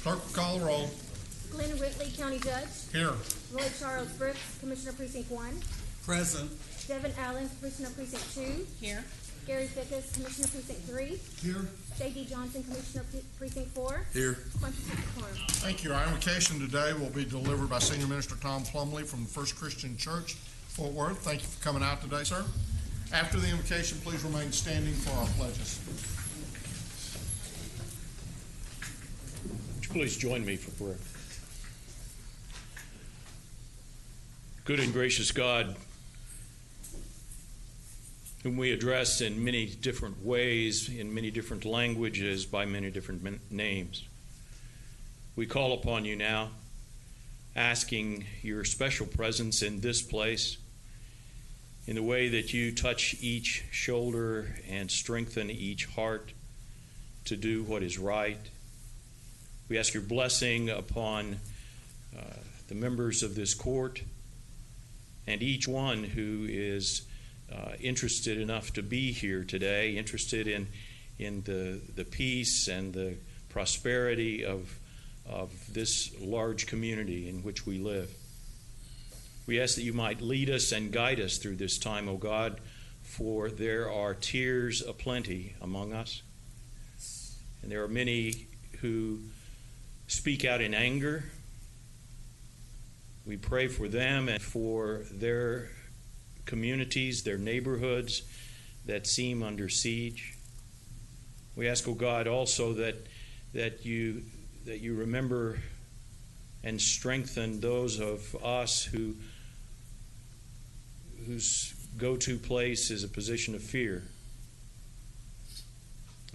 Clerk will call the roll. Glenn Whitley, County Judge. Here. Roy Charles Brooks, Commissioner Precinct 1. Present. Devin Allen, Commissioner Precinct 2. Here. Gary Fickus, Commissioner Precinct 3. Here. J.D. Johnson, Commissioner Precinct 4. Here. Quincy Quorum. Thank you. Our invocation today will be delivered by Senior Minister Tom Plumley from the First Christian Church, Fort Worth. Thank you for coming out today, sir. After the invocation, please remain standing for our pledges. Would you please join me for prayer? Good and gracious God, whom we address in many different ways, in many different languages, by many different names, we call upon you now, asking your special presence in this place, in the way that you touch each shoulder and strengthen each heart to do what is right. We ask your blessing upon the members of this court and each one who is interested enough to be here today, interested in the peace and the prosperity of this large community in which we live. We ask that you might lead us and guide us through this time, O God, for there are tears aplenty among us, and there are many who speak out in anger. We pray for them and for their communities, their neighborhoods that seem under siege. We ask, O God, also that you remember and strengthen those of us whose go-to place is a position of fear,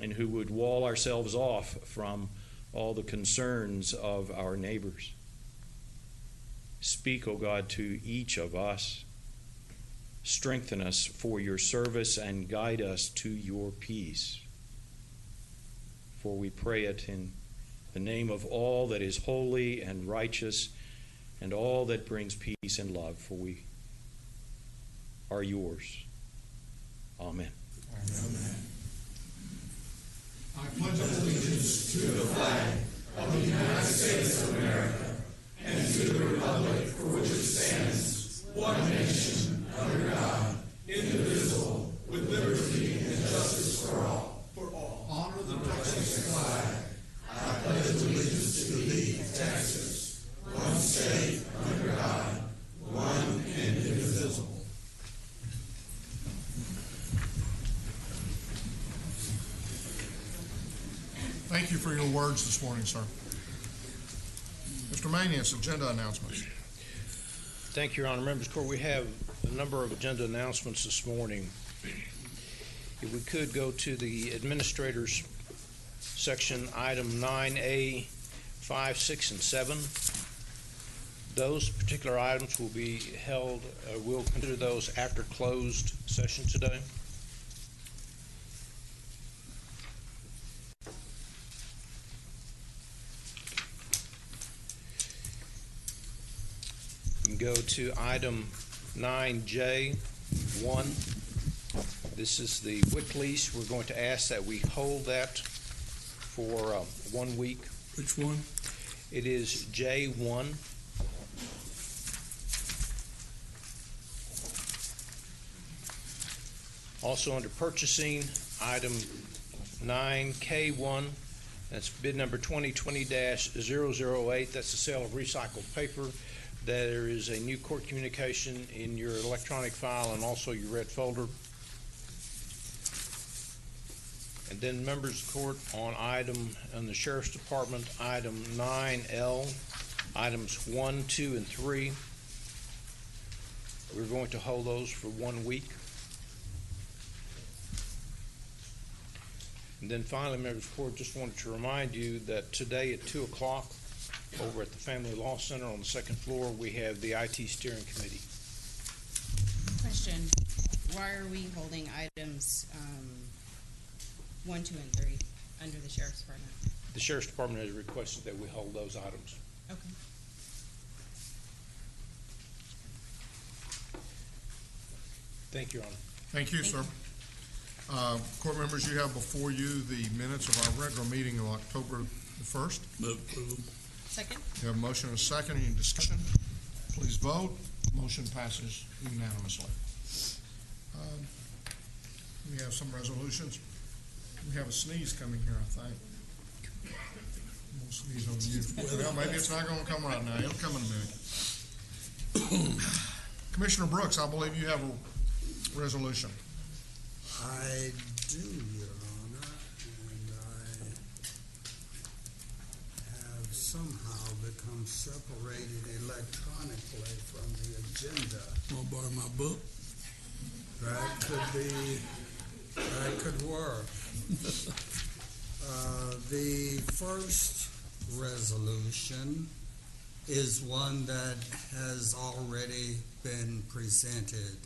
and who would wall ourselves off from all the concerns of our neighbors. Speak, O God, to each of us. Strengthen us for your service and guide us to your peace. For we pray it in the name of all that is holy and righteous and all that brings peace and love, for we are yours. Amen. Amen. I pledge allegiance to the flag of the United States of America and to the republic for which it stands, one nation, under God, indivisible, with liberty and justice for all. Honor the Texas flag. I pledge allegiance to thee, Texas, one state, under God, one and indivisible. Thank you for your words this morning, sir. Mr. Manius, agenda announcements. Thank you, Your Honor. Members of the Court, we have a number of agenda announcements this morning. If we could go to the Administrator's section, item 9A, 5, 6, and 7. Those particular items will be held, we'll consider those after closed session today. We can go to item 9J, 1. This is the WIC lease. We're going to ask that we hold that for 1 week. Which one? It is J1. Also under purchasing, item 9K1. That's bid number 2020-008. That's the sale of recycled paper. There is a new court communication in your electronic file and also your red folder. And then members of the court on the Sheriff's Department, item 9L, items 1, 2, and 3. We're going to hold those for 1 week. And then finally, members of the court, just wanted to remind you that today at 2 o'clock, over at the Family Law Center on the second floor, we have the IT Steering Committee. Question: why are we holding items 1, 2, and 3 under the Sheriff's Department? The Sheriff's Department has requested that we hold those items. Okay. Thank you, Your Honor. Thank you, sir. Court members, you have before you the minutes of our regular meeting of October The first. Move approval. Second? We have a motion and a second. Any discussion? Please vote. Motion passes unanimously. We have some resolutions. We have a sneeze coming here, I think. I'm gonna sneeze on you. Well, maybe it's not gonna come right now. It'll come in a minute. Commissioner Brooks, I believe you have a resolution. I do, Your Honor, and I have somehow become separated electronically from the agenda. Want to borrow my book? That could work. The first resolution is one that has already been presented.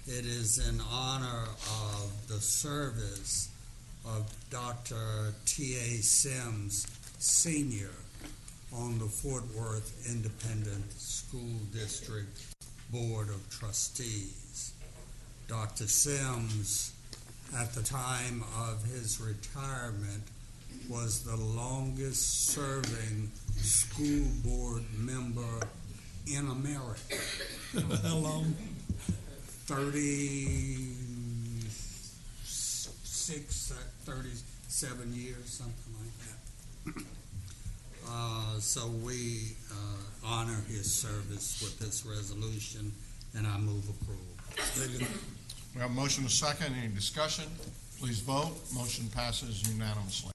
It is in honor of the service of Dr. T.A. Sims, Sr. on the Fort Worth Independent School District Board of Trustees. Dr. Sims, at the time of his retirement, was the longest serving school board member in America. How long? 37 years, something like that. So we honor his service with this resolution, and I move approval. We have a motion and a second. Any discussion? Please vote. Motion passes unanimously.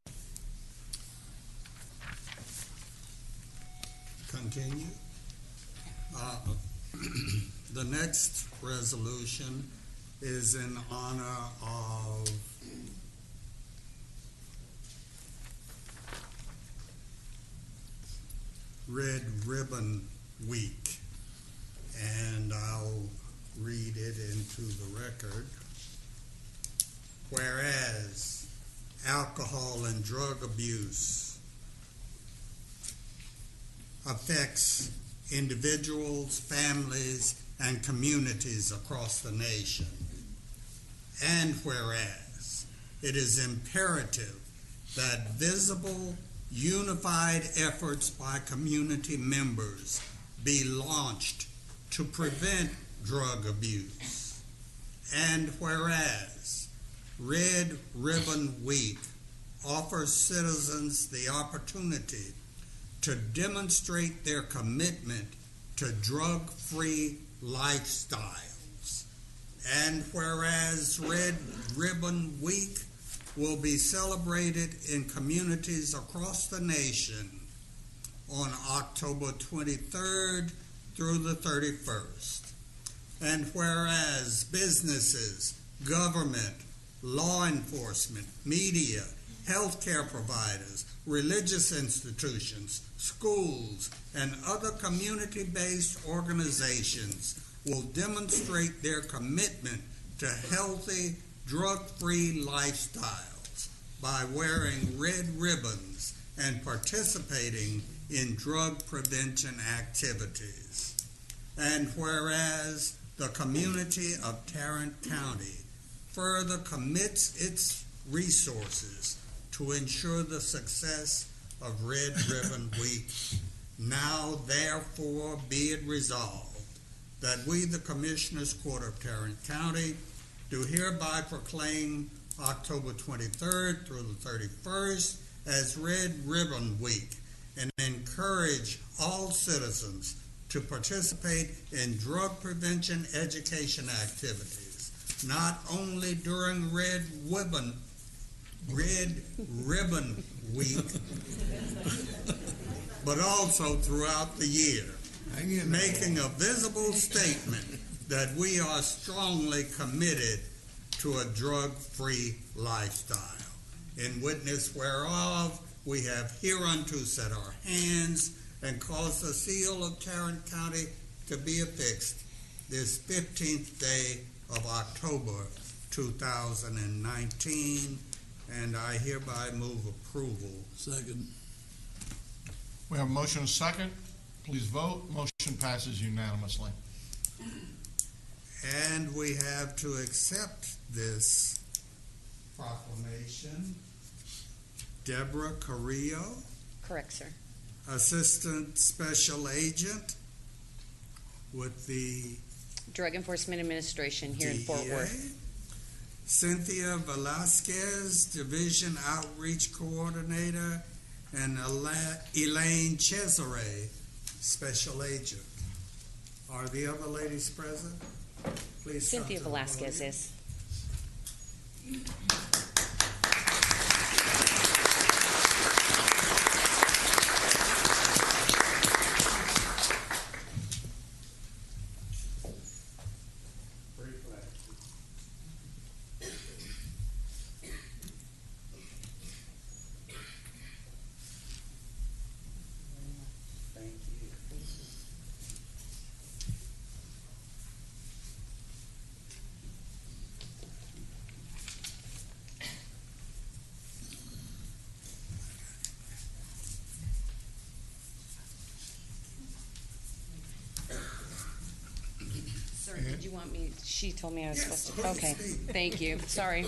Continue. The next resolution is in honor of Red Ribbon Week, and I'll read it into the record. Whereas alcohol and drug abuse affects individuals, families, and communities across the nation. And whereas it is imperative that visible, unified efforts by community members be launched to prevent drug abuse. And whereas Red Ribbon Week offers citizens the opportunity to demonstrate their commitment to drug-free lifestyles. And whereas Red Ribbon Week will be celebrated in communities across the nation on October 23rd through the 31st. And whereas businesses, government, law enforcement, media, healthcare providers, religious institutions, schools, and other community-based organizations will demonstrate their commitment to healthy, drug-free lifestyles by wearing red ribbons and participating in drug prevention activities. And whereas the community of Tarrant County further commits its resources to ensure the success of Red Ribbon Week, now therefore be it resolved that we, the Commissioners Court of Tarrant County, do hereby proclaim October 23rd through the 31st as Red Ribbon Week and encourage all citizens to participate in drug prevention education activities, not only during Red Ribbon Week, but also throughout the year, making a visible statement that we are strongly committed to a drug-free lifestyle. In witness whereof, we have hereunto set our hands and caused the seal of Tarrant County to be affixed this 15th day of October 2019, and I hereby move approval. Second. We have a motion and a second. Please vote. Motion passes unanimously. And we have to accept this proclamation Deborah Carrillo, Correct, sir. Assistant Special Agent with the Drug Enforcement Administration here in Fort DEA. Worth. Cynthia Velasquez, Division Outreach Coordinator, and Elaine Cesare, Special Agent. Are the other ladies present? Please come Cynthia to the Velasquez podium. is. Thank you. Sir, did you want me, she told me I was Yes, supposed to. please Okay, speak. thank you, sorry.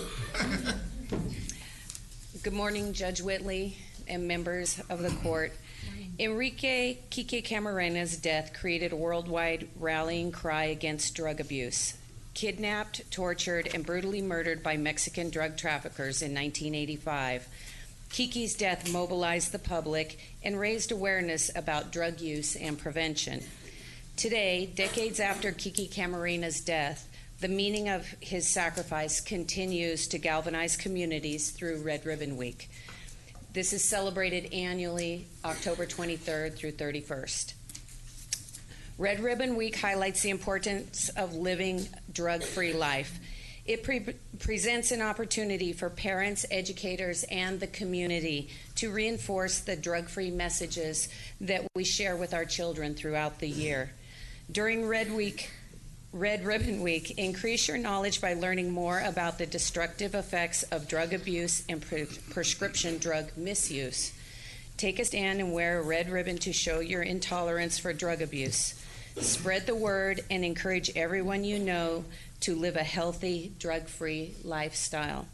Good morning, Judge Whitley and members of the court. Enrique Kike Camarena's death created a worldwide rallying cry against drug abuse. Kidnapped, tortured, and brutally murdered by Mexican drug traffickers in 1985, Kiki's death mobilized the public and raised awareness about drug use and prevention. Today, decades after Kiki Camarena's death, the meaning of his sacrifice continues to galvanize communities through Red Ribbon Week. This is celebrated annually October 23rd through 31st. Red Ribbon Week highlights the importance of living drug-free life. It presents an opportunity for parents, educators, and the community to reinforce the drug-free messages that we share with our children throughout the year. During Red Ribbon Week, increase your knowledge by learning more about the destructive effects of drug abuse and prescription drug misuse. Take a stand and wear a red ribbon to show your intolerance for drug abuse. Spread the word and encourage everyone you know to live a healthy, drug-free lifestyle.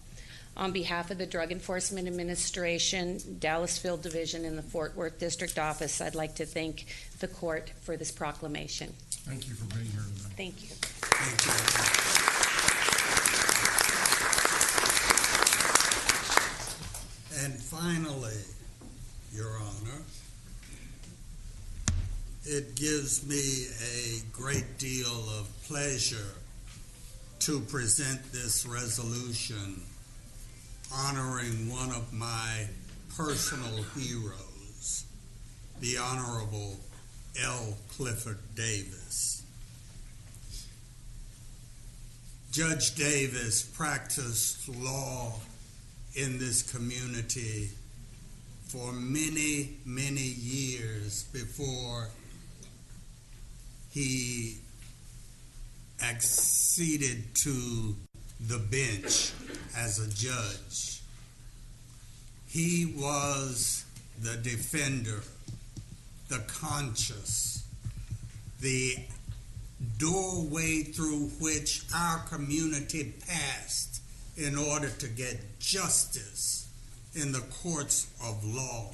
On behalf of the Drug Enforcement Administration, Dallas Field Division, and the Fort Worth District Office, I'd like to thank the court for this proclamation. Thank you for being here tonight. Thank you. Thank you. And finally, Your Honor, it gives me a great deal of pleasure to present this resolution honoring one of my personal heroes, the Honorable L. Clifford Davis. Judge Davis practiced law in this community for many, many years before he acceded to the bench as a judge. He was the defender, the conscious, the doorway through which our community passed in order to get justice in the courts of law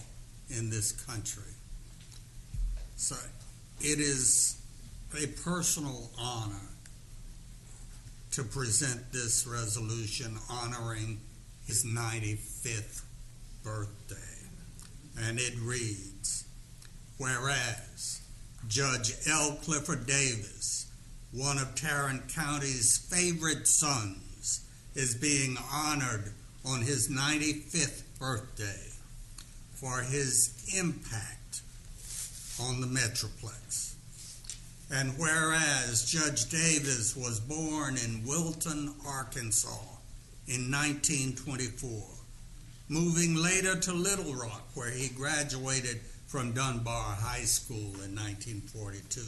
in this country. So it is a personal honor to present this resolution honoring his 95th birthday. And it reads, whereas Judge L. Clifford Davis, one of Tarrant County's favorite sons, is being honored on his 95th birthday for his impact on the Metroplex. And whereas Judge Davis was born in Wilton, Arkansas in 1924, moving later to Little Rock, where he graduated from Dunbar High School in 1942.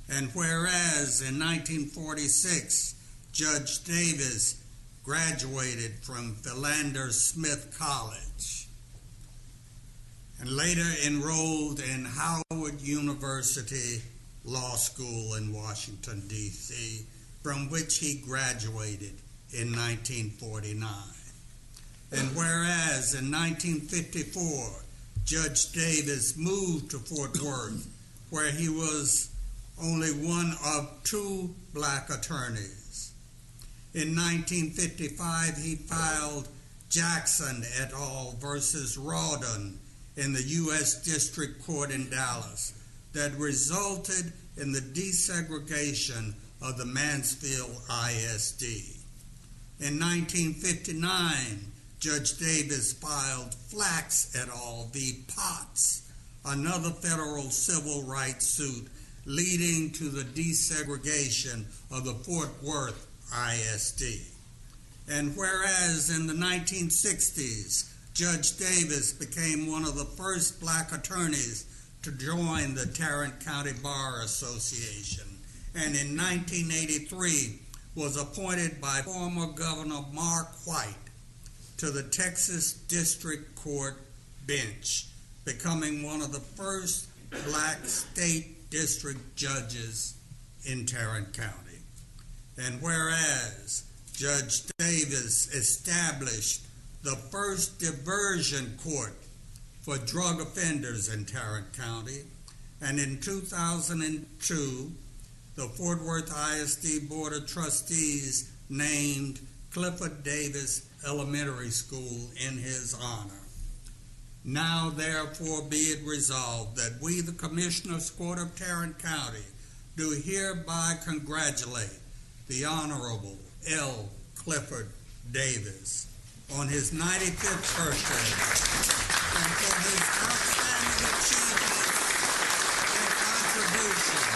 And whereas in 1946, Judge Davis graduated from Philander Smith College and later enrolled in Howard University Law School in Washington, D.C., from which he graduated in 1949. And whereas in 1954, Judge Davis moved to Fort Worth, where he was only one of 2 black attorneys. In 1955, he filed Jackson et al. Versus Rawdon in the U.S. District Court in Dallas that resulted in the desegregation of the Mansfield ISD. In 1959, Judge Davis filed Flax et al. V. Potts, another federal civil rights suit leading to the desegregation of the Fort Worth ISD. And whereas in the 1960s, Judge Davis became one of the first black attorneys to join the Tarrant County Bar Association, and in 1983 was appointed by former Governor Mark White to the Texas District Court bench, becoming one of the first black state district judges in Tarrant County. And whereas Judge Davis established the first diversion court for drug offenders in Tarrant County, and in 2002, the Fort Worth ISD Board of Trustees named Clifford Davis Elementary School in his honor. Now, therefore, be it resolved that we, the Commissioners Court of Tarrant County, do hereby congratulate the Honorable L. Clifford Davis on his 95th birthday and for his outstanding achievements and contributions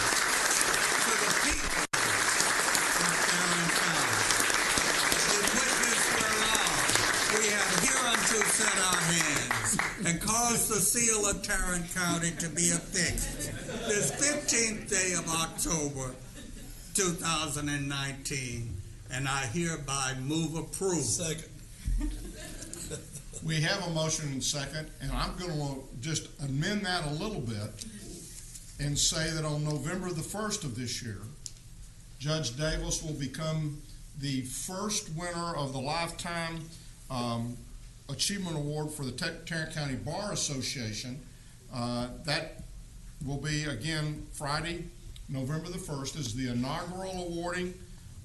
to the people of Tarrant County. In witness whereof we have hereunto set our hands and caused the seal of Tarrant County to be affixed this 15th day of October 2019, and I hereby move approval. Second. We have a motion and second, and I'm going to just amend that a little bit and say that on November the 1st of this year, Judge Davis will become the first winner of the Lifetime Achievement Award for the Tarrant County Bar Association. That will be, again, Friday, November the 1st, is the inaugural awarding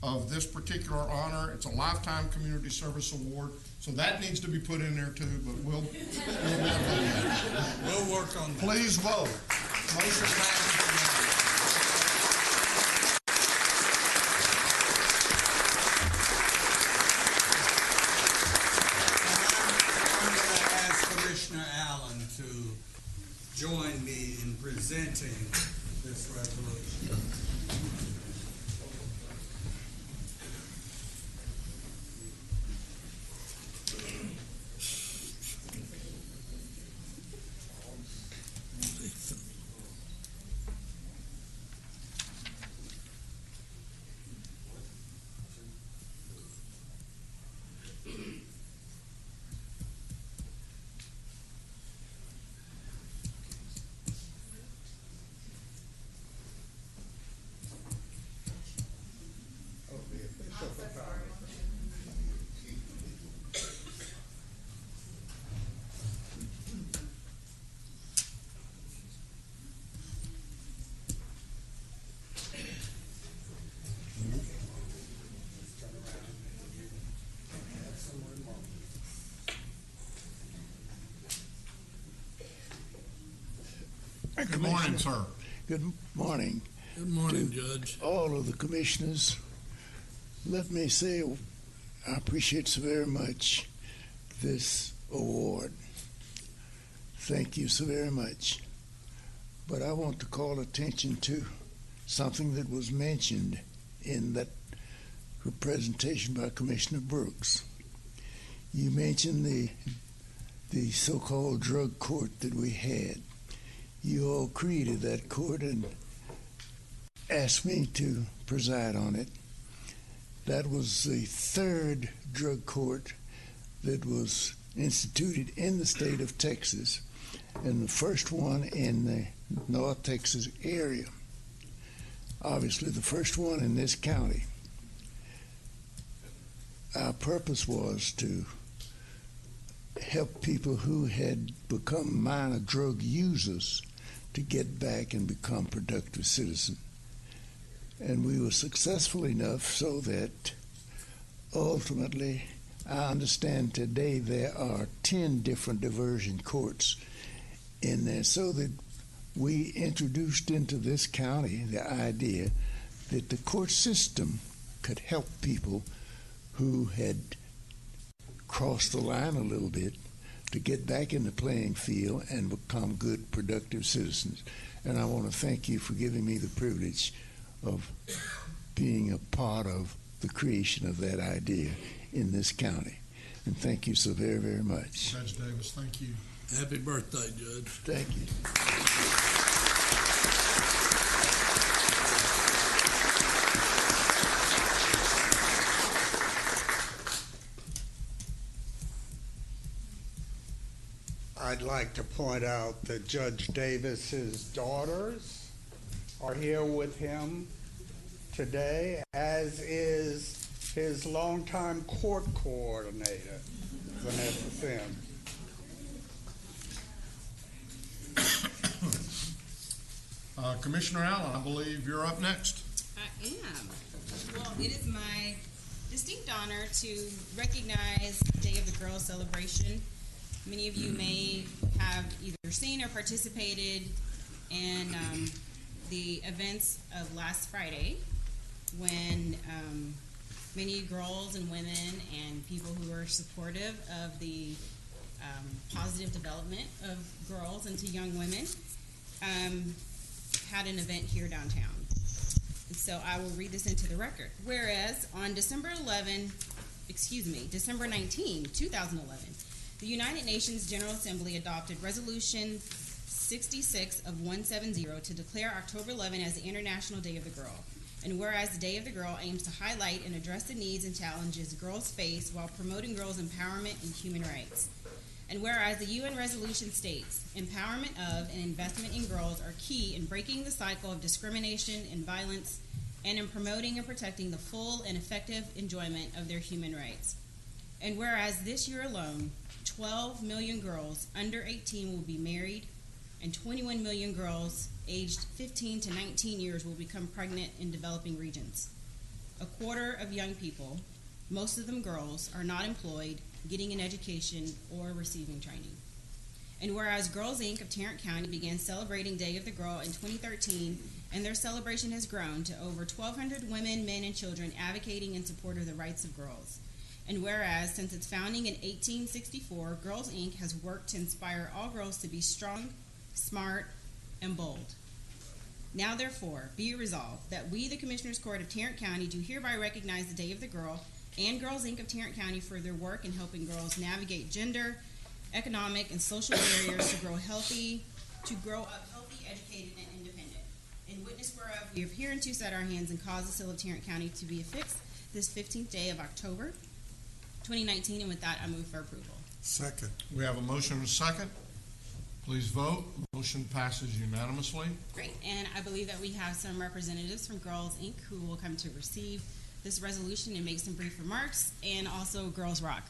of this particular honor. It's a Lifetime Community Service Award, so that needs to be put in there too, but we'll work on that. We'll work on that. Please vote. Motion passes. I'm going to ask Commissioner Allen to join me in presenting this resolution. Good morning, sir. Good morning. Good morning, Judge. All of the commissioners. Let me say I appreciate so very much this award. Thank you so very much. But I want to call attention to something that was mentioned in that presentation by Commissioner Brooks. You mentioned the so-called drug court that we had. You all created that court and asked me to preside on it. That was the third drug court that was instituted in the state of Texas, and the first one in the North Texas area. Obviously, the first one in this county. Our purpose was to help people who had become minor drug users to get back and become productive citizens. And we were successful enough so that ultimately, I understand today there are 10 different diversion courts in there, so that we introduced into this county the idea that the court system could help people who had crossed the line a little bit to get back in the playing field and become good, productive citizens. And I want to thank you for giving me the privilege of being a part of the creation of that idea in this county. And thank you so very, very much. Judge Davis, thank you. Happy birthday, Judge. Thank you. I'd like to point out that Judge Davis's daughters are here with him today, as is his longtime court coordinator, Vanessa Sims. Commissioner Allen, I believe you're up next. I am. Well, it is my distinct honor to recognize the Day of the Girls celebration. Many of you may have either seen or participated in the events of last Friday, when many girls and women and people who are supportive of the positive development of girls into young women had an event here downtown. And so I will read this into the record. Whereas on December 19, 2011, the United Nations General Assembly adopted Resolution 66 of 170 to declare October 11 as the International Day of the Girl. And whereas the Day of the Girl aims to highlight and address the needs and challenges girls face while promoting girls' empowerment and human rights. And whereas the UN resolution states, empowerment of and investment in girls are key in breaking the cycle of discrimination and violence and in promoting and protecting the full and effective enjoyment of their human rights. And whereas this year alone, 12 million girls under 18 will be married, and 21 million girls aged 15 to 19 years will become pregnant in developing regions. A quarter of young people, most of them girls, are not employed, getting an education, or receiving training. And whereas Girls Inc. of Tarrant County began celebrating Day of the Girl in 2013, and their celebration has grown to over 1,200 women, men, and children advocating in support of the rights of girls. And whereas, since its founding in 1864, Girls Inc. has worked to inspire all girls to be strong, smart, and bold. Now, therefore, be it resolved that we, the Commissioners Court of Tarrant County, do hereby recognize the Day of the Girl and Girls Inc. of Tarrant County for their work in helping girls navigate gender, economic, and social barriers to grow up healthy, educated, and independent. In witness whereof, we have hereunto set our hands and caused the seal of Tarrant County to be affixed this 15th day of October, 2019, and with that, I move for approval. Second. We have a motion and a second. Please vote. Motion passes unanimously. Great, and I believe that we have some representatives from Girls Inc. who will come to receive this resolution and make some brief remarks, and also Girls Rock.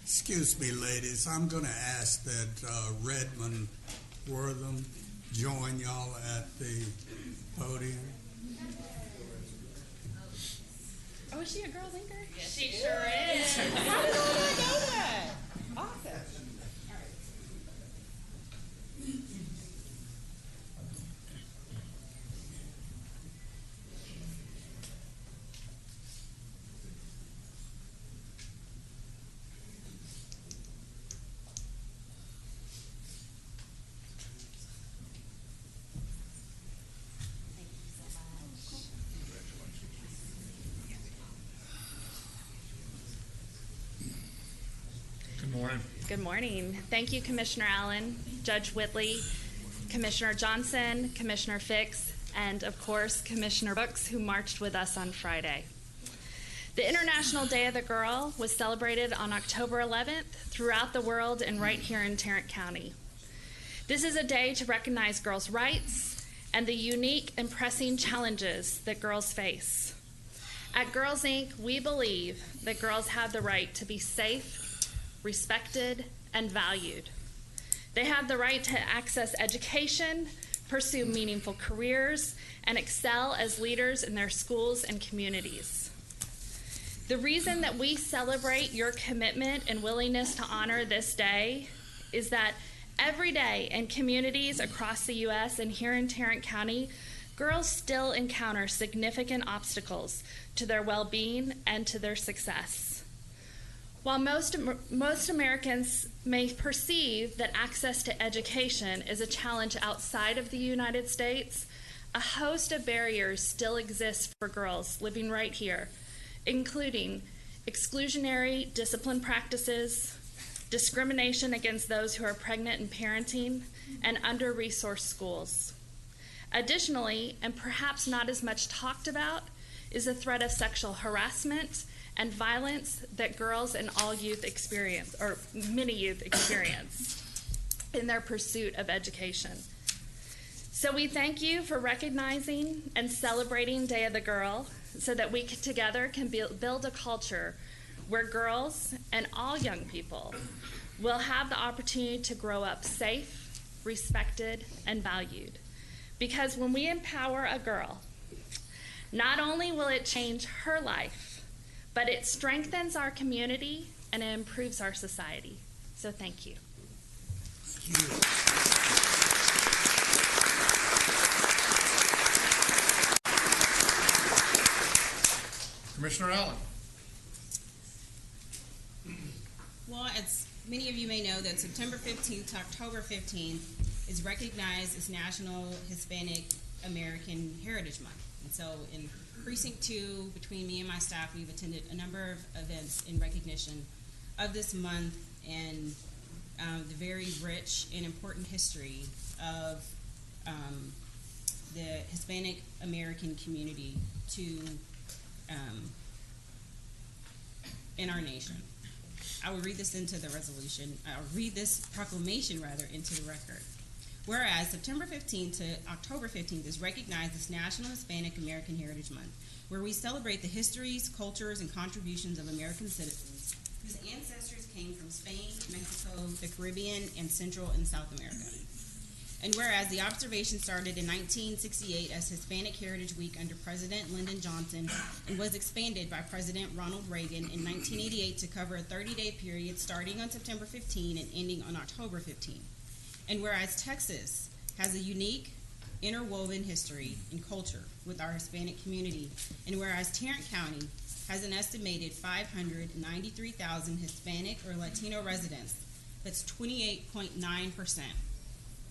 Excuse me, ladies. I'm going to ask that Redmond Wortham join y'all at the podium. Oh, is she a Girls Inker? Yes, she sure is. How did I not know that? Awesome. Good morning. Good morning. Thank you, Commissioner Allen, Judge Whitley, Commissioner Johnson, Commissioner Fix, and of course, Commissioner Brooks, who marched with us on Friday. The International Day of the Girl was celebrated on October 11th throughout the world and right here in Tarrant County. This is a day to recognize girls' rights and the unique and pressing challenges that girls face. At Girls Inc., we believe that girls have the right to be safe, respected, and valued. They have the right to access education, pursue meaningful careers, and excel as leaders in their schools and communities. The reason that we celebrate your commitment and willingness to honor this day is that every day in communities across the U.S. and here in Tarrant County, girls still encounter significant obstacles to their well-being and to their success. While most Americans may perceive that access to education is a challenge outside of the United States, a host of barriers still exist for girls living right here, including exclusionary discipline practices, discrimination against those who are pregnant and parenting, and under-resourced schools. Additionally, and perhaps not as much talked about, is the threat of sexual harassment and violence that girls and all youth experience, or many youth experience, in their pursuit of education. So we thank you for recognizing and celebrating Day of the Girl so that we together can build a culture where girls and all young people will have the opportunity to grow up safe, respected, and valued. Because when we empower a girl, not only will it change her life, but it strengthens our community and it improves our society. So thank you. Commissioner Allen. Well, as many of you may know, that September 15th to October 15th is recognized as National Hispanic American Heritage Month. And so in Precinct 2, between me and my staff, we've attended a number of events in recognition of this month and the very rich and important history of the Hispanic American community in our nation. I will read this into the resolution. I'll read this proclamation, rather, into the record. Whereas September 15th to October 15th is recognized as National Hispanic American Heritage Month, where we celebrate the histories, cultures, and contributions of American citizens whose ancestors came from Spain, Mexico, the Caribbean, and Central and South America. And whereas the observation started in 1968 as Hispanic Heritage Week under President Lyndon Johnson and was expanded by President Ronald Reagan in 1988 to cover a 30-day period starting on September 15 and ending on October 15. And whereas Texas has a unique interwoven history and culture with our Hispanic community, and whereas Tarrant County has an estimated 593,000 Hispanic or Latino residents, that's 28.9%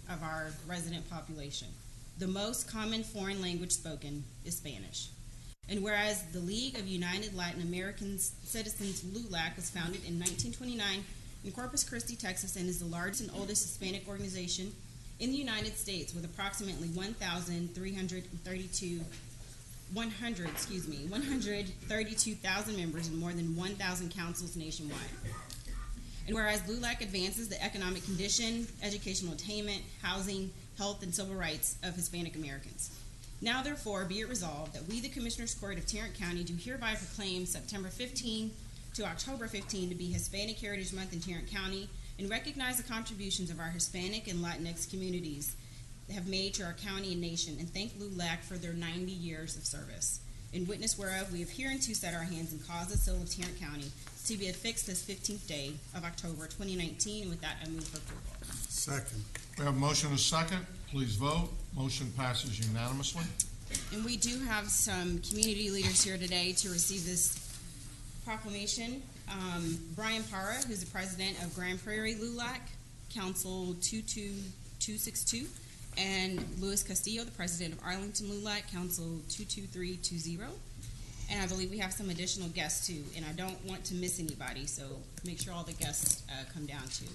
of our resident population. The most common foreign language spoken is Spanish. And whereas the League of United Latin American Citizens, LULAC, was founded in 1929 in Corpus Christi, Texas, and is the largest and oldest Hispanic organization in the United States with approximately 132,000 members and more than 1,000 councils nationwide. And whereas LULAC advances the economic condition, educational attainment, housing, health, and civil rights of Hispanic Americans. Now, therefore, be it resolved that we, the Commissioners Court of Tarrant County, do hereby proclaim September 15 to October 15 to be Hispanic Heritage Month in Tarrant County and recognize the contributions of our Hispanic and Latinx communities that have made to our county and nation, and thank LULAC for their 90 years of service. In witness whereof, we have hereunto set our hands and caused the seal of Tarrant County to be affixed this 15th day of October 2019. And with that, I move for approval. Second. We have a motion and a second. Please vote. Motion passes unanimously. And we do have some community leaders here today to receive this proclamation. Brian Parra, who's the president of Grand Prairie LULAC, Council 22262, and Luis Castillo, the president of Arlington LULAC, Council 22320. And I believe we have some additional guests too, and I don't want to miss anybody, so make sure all the guests come down too.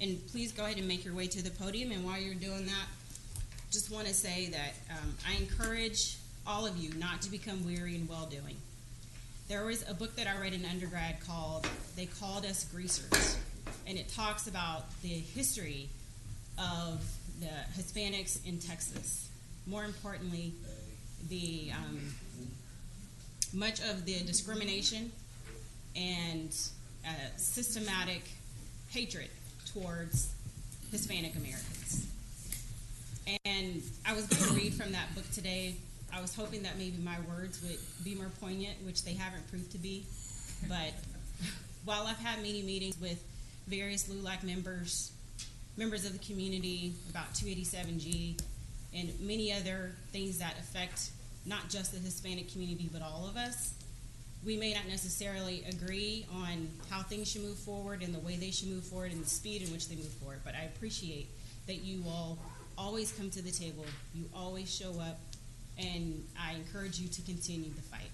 And please go ahead and make your way to the podium, and while you're doing that, just want to say that I encourage all of you not to become weary in well-doing. There was a book that I read in undergrad called They Called Us Greasers, and it talks about the history of the Hispanics in Texas more importantly, the much of the discrimination and systematic hatred towards Hispanic Americans. And I was going to read from that book today. I was hoping that maybe my words would be more poignant, which they haven't proved to be. But while I've had many meetings with various LULAC members of the community about 287G and many other things that affect not just the Hispanic community but all of us, we may not necessarily agree on how things should move forward and the way they should move forward and the speed in which they move forward. But I appreciate that you all always come to the table, you always show up, and I encourage you to continue the fight.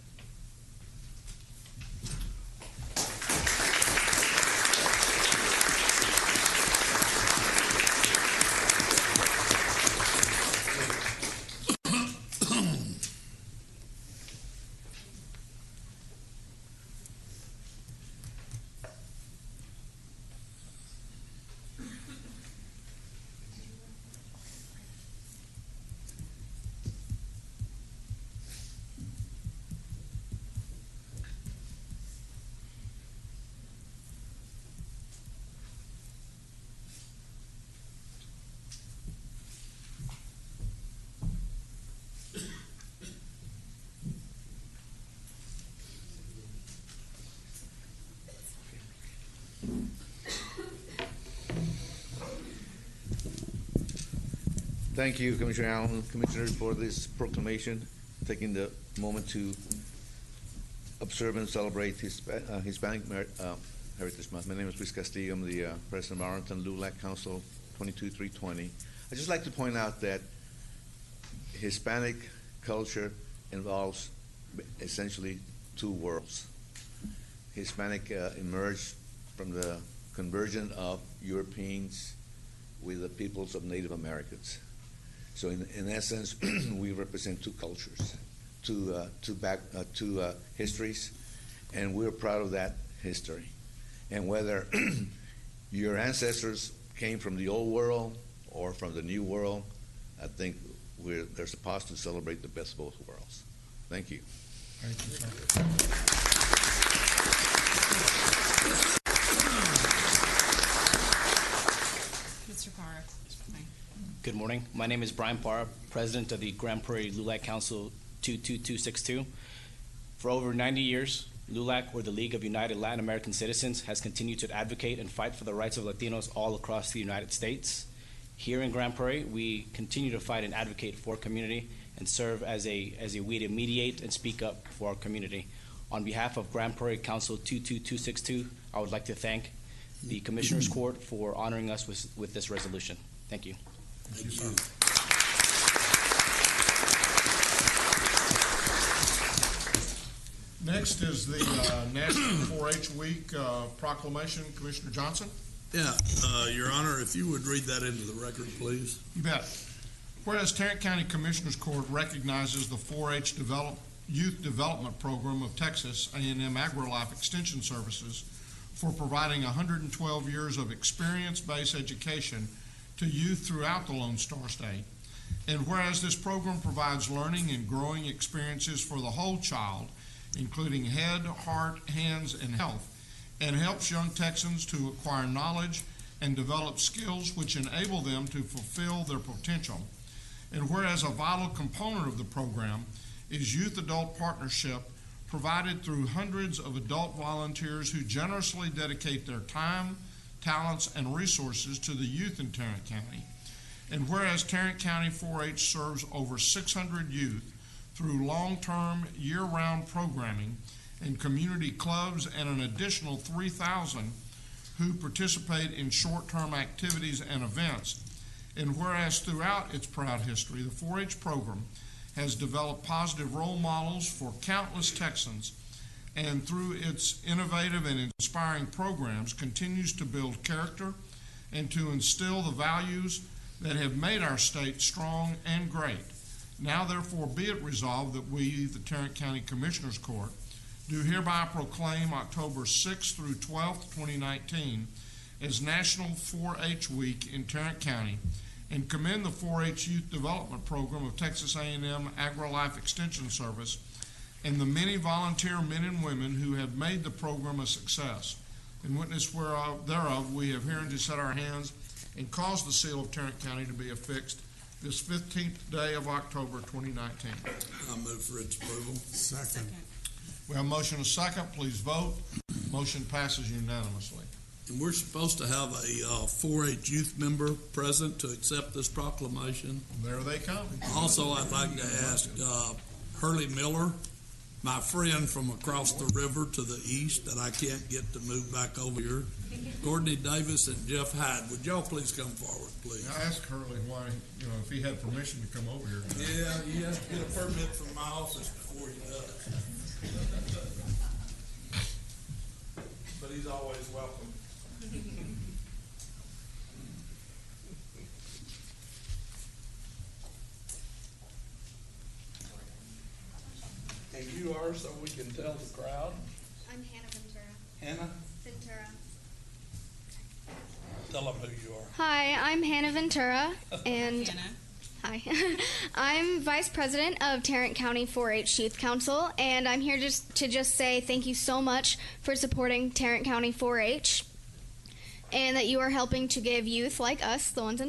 Thank you, Commissioner Allen, Commissioners, for this proclamation, taking the moment to observe and celebrate Hispanic Heritage Month. My name is Luis Castillo. I'm the President of Arlington LULAC Council 22320. I'd just like to point out that Hispanic culture involves essentially two worlds. Hispanic emerged from the conversion of Europeans with the peoples of Native Americans. So in essence, we represent two cultures, two histories, and we're proud of that history. And whether your ancestors came from the old world or from the new world, I think they're supposed to celebrate the best of both worlds. Thank you. Thank you, sir. Mr. Parra. Good morning. My name is Brian Parra, President of the Grand Prairie LULAC Council 22262. For over 90 years, LULAC, or the League of United Latin American Citizens, has continued to advocate and fight for the rights of Latinos all across the United States. Here in Grand Prairie, we continue to fight and advocate for our community and serve as a way to mediate and speak up for our community. On behalf of Grand Prairie Council 22262, I would like to thank the Commissioners Court for honoring us with this resolution. Thank you. Thank you, sir. Next is the National 4-H Week proclamation. Commissioner Johnson. Yeah, Your Honor, if you would read that into the record, please. You bet. Whereas Tarrant County Commissioners Court recognizes the 4-H Youth Development Program of Texas A&M AgriLife Extension Services for providing 112 years of experience-based education to youth throughout the Lone Star State. And whereas this program provides learning and growing experiences for the whole child, including head, heart, hands, and health, and helps young Texans to acquire knowledge and develop skills which enable them to fulfill their potential. And whereas a vital component of the program is youth-adult partnership provided through hundreds of adult volunteers who generously dedicate their time, talents, and resources to the youth in Tarrant County. And whereas Tarrant County 4-H serves over 600 youth through long-term, year-round programming and community clubs, and an additional 3,000 who participate in short-term activities and events. And whereas throughout its proud history, the 4-H program has developed positive role models for countless Texans, and through its innovative and inspiring programs continues to build character and to instill the values that have made our state strong and great. Now therefore be it resolved that we, the Tarrant County Commissioners Court, do hereby proclaim October 6th through 12th, 2019 as National 4-H Week in Tarrant County, and commend the 4-H Youth Development Program of Texas A&M AgriLife Extension Service and the many volunteer men and women who have made the program a success. In witness thereof, we have hereunto set our hands and caused the seal of Tarrant County to be affixed this 15th day of October 2019. I move for its approval. Second. We have a motion and a second. Please vote. Motion passes unanimously. And we're supposed to have a 4-H youth member present to accept this proclamation. There they come. Also, I'd like to ask Hurley Miller, my friend from across the river to the east that I can't get to move back over here, Courtney Davis and Jeff Hyde. Would y'all please come forward, please? I asked Hurley why, if he had permission to come over here. Yeah, you have to get a permit from my office before he does. But he's always welcome. And you are, so we can tell the crowd. I'm Hannah Ventura. Hannah, Ventura. tell them who you are. Hi, I'm Hannah Ventura, and Hannah. hi. I'm Vice President of Tarrant County 4-H Youth Council, and I'm here just to say thank you so much for supporting Tarrant County 4-H, and that you are helping to give youth like us, the ones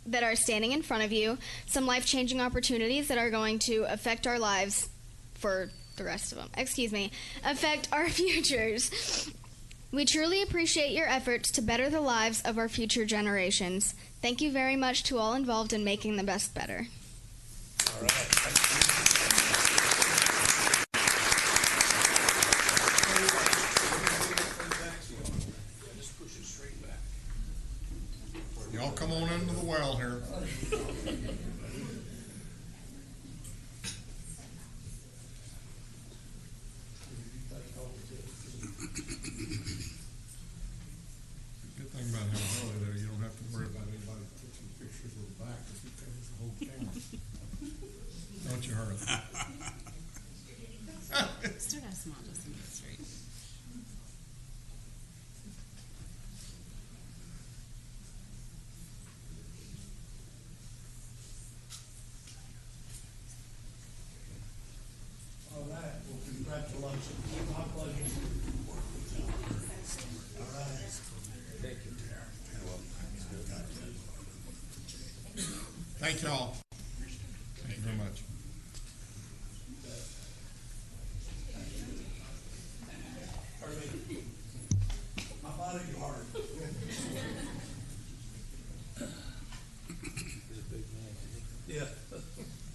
that are standing in front of you, some life-changing opportunities that are going to affect our lives for the rest of them. Affect our futures. We truly appreciate your efforts to better the lives of our future generations. Thank you very much to all involved in making the best better. All right. Y'all come on into the well here. Good thing about having Hurley there, you don't have to worry about anybody taking pictures of the back if you covers the whole camera. Don't you, Hurley? Still got a smile just to make it straight. All right, well, congratulations. My pleasure. All right. Thank you. Thank y'all. Thank you very much. My bodyguard. Yeah.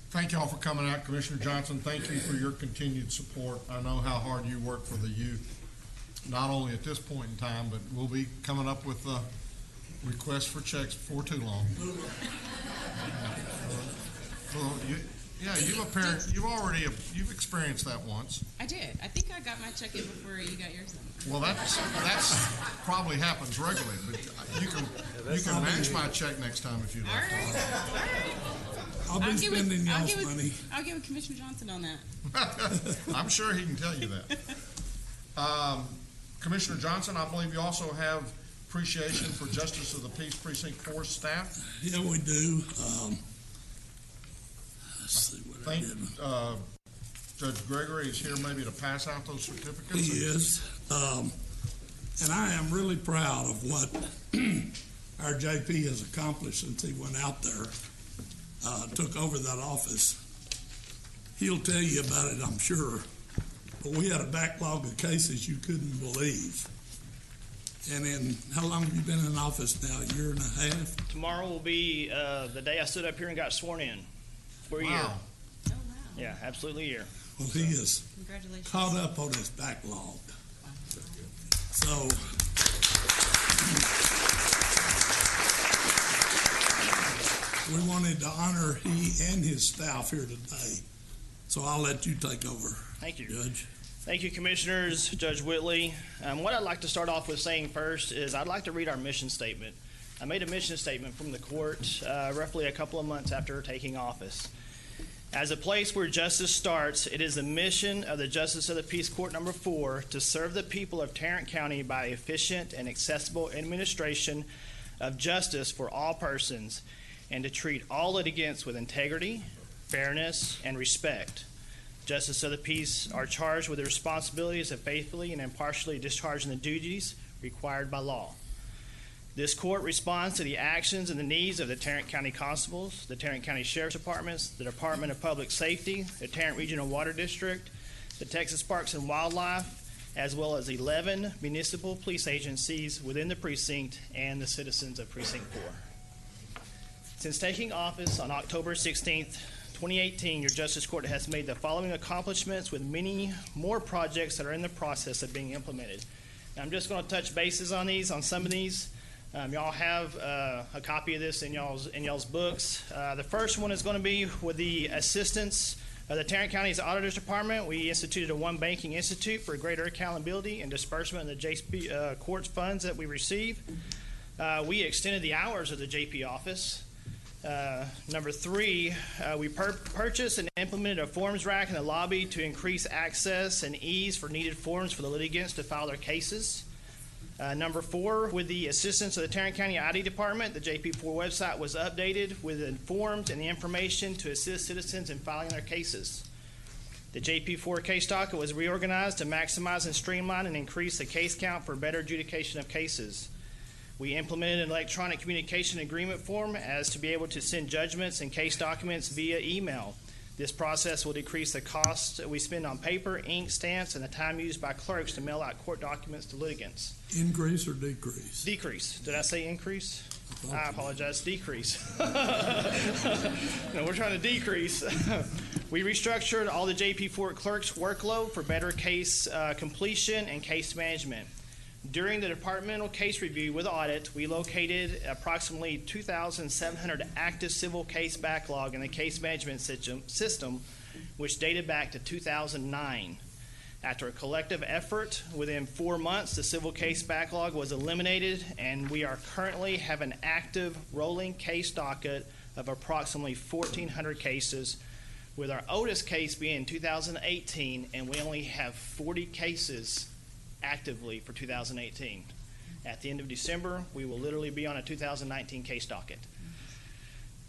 Thank y'all for coming out. Commissioner Johnson, thank you for your continued support. I know how hard you work for the youth, not only at this point in time, but we'll be coming up with requests for checks before too long. You've experienced that once. I did. I think I got my check in before you got yours. Well, that's probably happens regularly, but you can match my check next time if you'd like. All right. I'll be spending y'all's money. I'll give Commissioner Johnson on that. I'm sure he can tell you that. Commissioner Johnson, I believe you also have appreciation for Justice of the Peace Precinct 4 staff. Yeah, we do. Let's see what I did. Judge Gregory is here maybe to pass out those certificates. He is. And I am really proud of what our JP has accomplished since he went out there, took over that office. He'll tell you about it, I'm sure. But we had a backlog of cases you couldn't believe. And then, how long have you been in office now? A year and a half? Tomorrow will be the day I stood up here and got sworn in. For a year. Oh, wow. Yeah, absolutely a year. Well, he is Congratulations. caught up on his backlog. So, we wanted to honor he and his staff here today. So I'll let you take over. Thank you. Judge. Thank you, Commissioners, Judge Whitley. What I'd like to start off with saying first is I'd like to read our mission statement. I made a mission statement from the court roughly a couple of months after taking office. As a place where justice starts, it is the mission of the Justice of the Peace Court Number 4 to serve the people of Tarrant County by efficient and accessible administration of justice for all persons, and to treat all litigants with integrity, fairness, and respect. Justices of the peace are charged with the responsibilities of faithfully and impartially discharging the duties required by law. This court responds to the actions and the needs of the Tarrant County Constables, the Tarrant County Sheriff's Departments, the Department of Public Safety, the Tarrant Regional Water District, the Texas Parks and Wildlife, as well as 11 municipal police agencies within the precinct and the citizens of Precinct 4. Since taking office on October 16th, 2018, your Justice Court has made the following accomplishments with many more projects that are in the process of being implemented. Now, I'm just going to touch bases on some of these. Y'all have a copy of this in y'all's books. The first one is going to be with the assistance of the Tarrant County's Auditor's Department. We instituted a One Banking Institute for greater accountability and disbursement of the JP court's funds that we receive. We extended the hours of the JP office. Number 3, we purchased and implemented a forms rack in the lobby to increase access and ease for needed forms for the litigants to file their cases. Number 4, with the assistance of the Tarrant County ID Department, the JP4 website was updated with the forms and the information to assist citizens in filing their cases. The JP4 case docket was reorganized to maximize and streamline and increase the case count for better adjudication of cases. We implemented an electronic communication agreement form as to be able to send judgments and case documents via email. This process will decrease the cost that we spend on paper, ink, stamps, and the time used by clerks to mail out court documents to litigants. Increase or decrease? Decrease. Did I say increase? I apologize. Decrease. No, we're trying to decrease. We restructured all the JP4 clerks' workload for better case completion and case management. During the departmental case review with audit, we located approximately 2,700 active civil case backlog in the case management system, which dated back to 2009. After a collective effort, within 4 months, the civil case backlog was eliminated, and we are currently have an active rolling case docket of approximately 1,400 cases, with our oldest case being 2018, and we only have 40 cases actively for 2018. At the end of December, we will literally be on a 2019 case docket.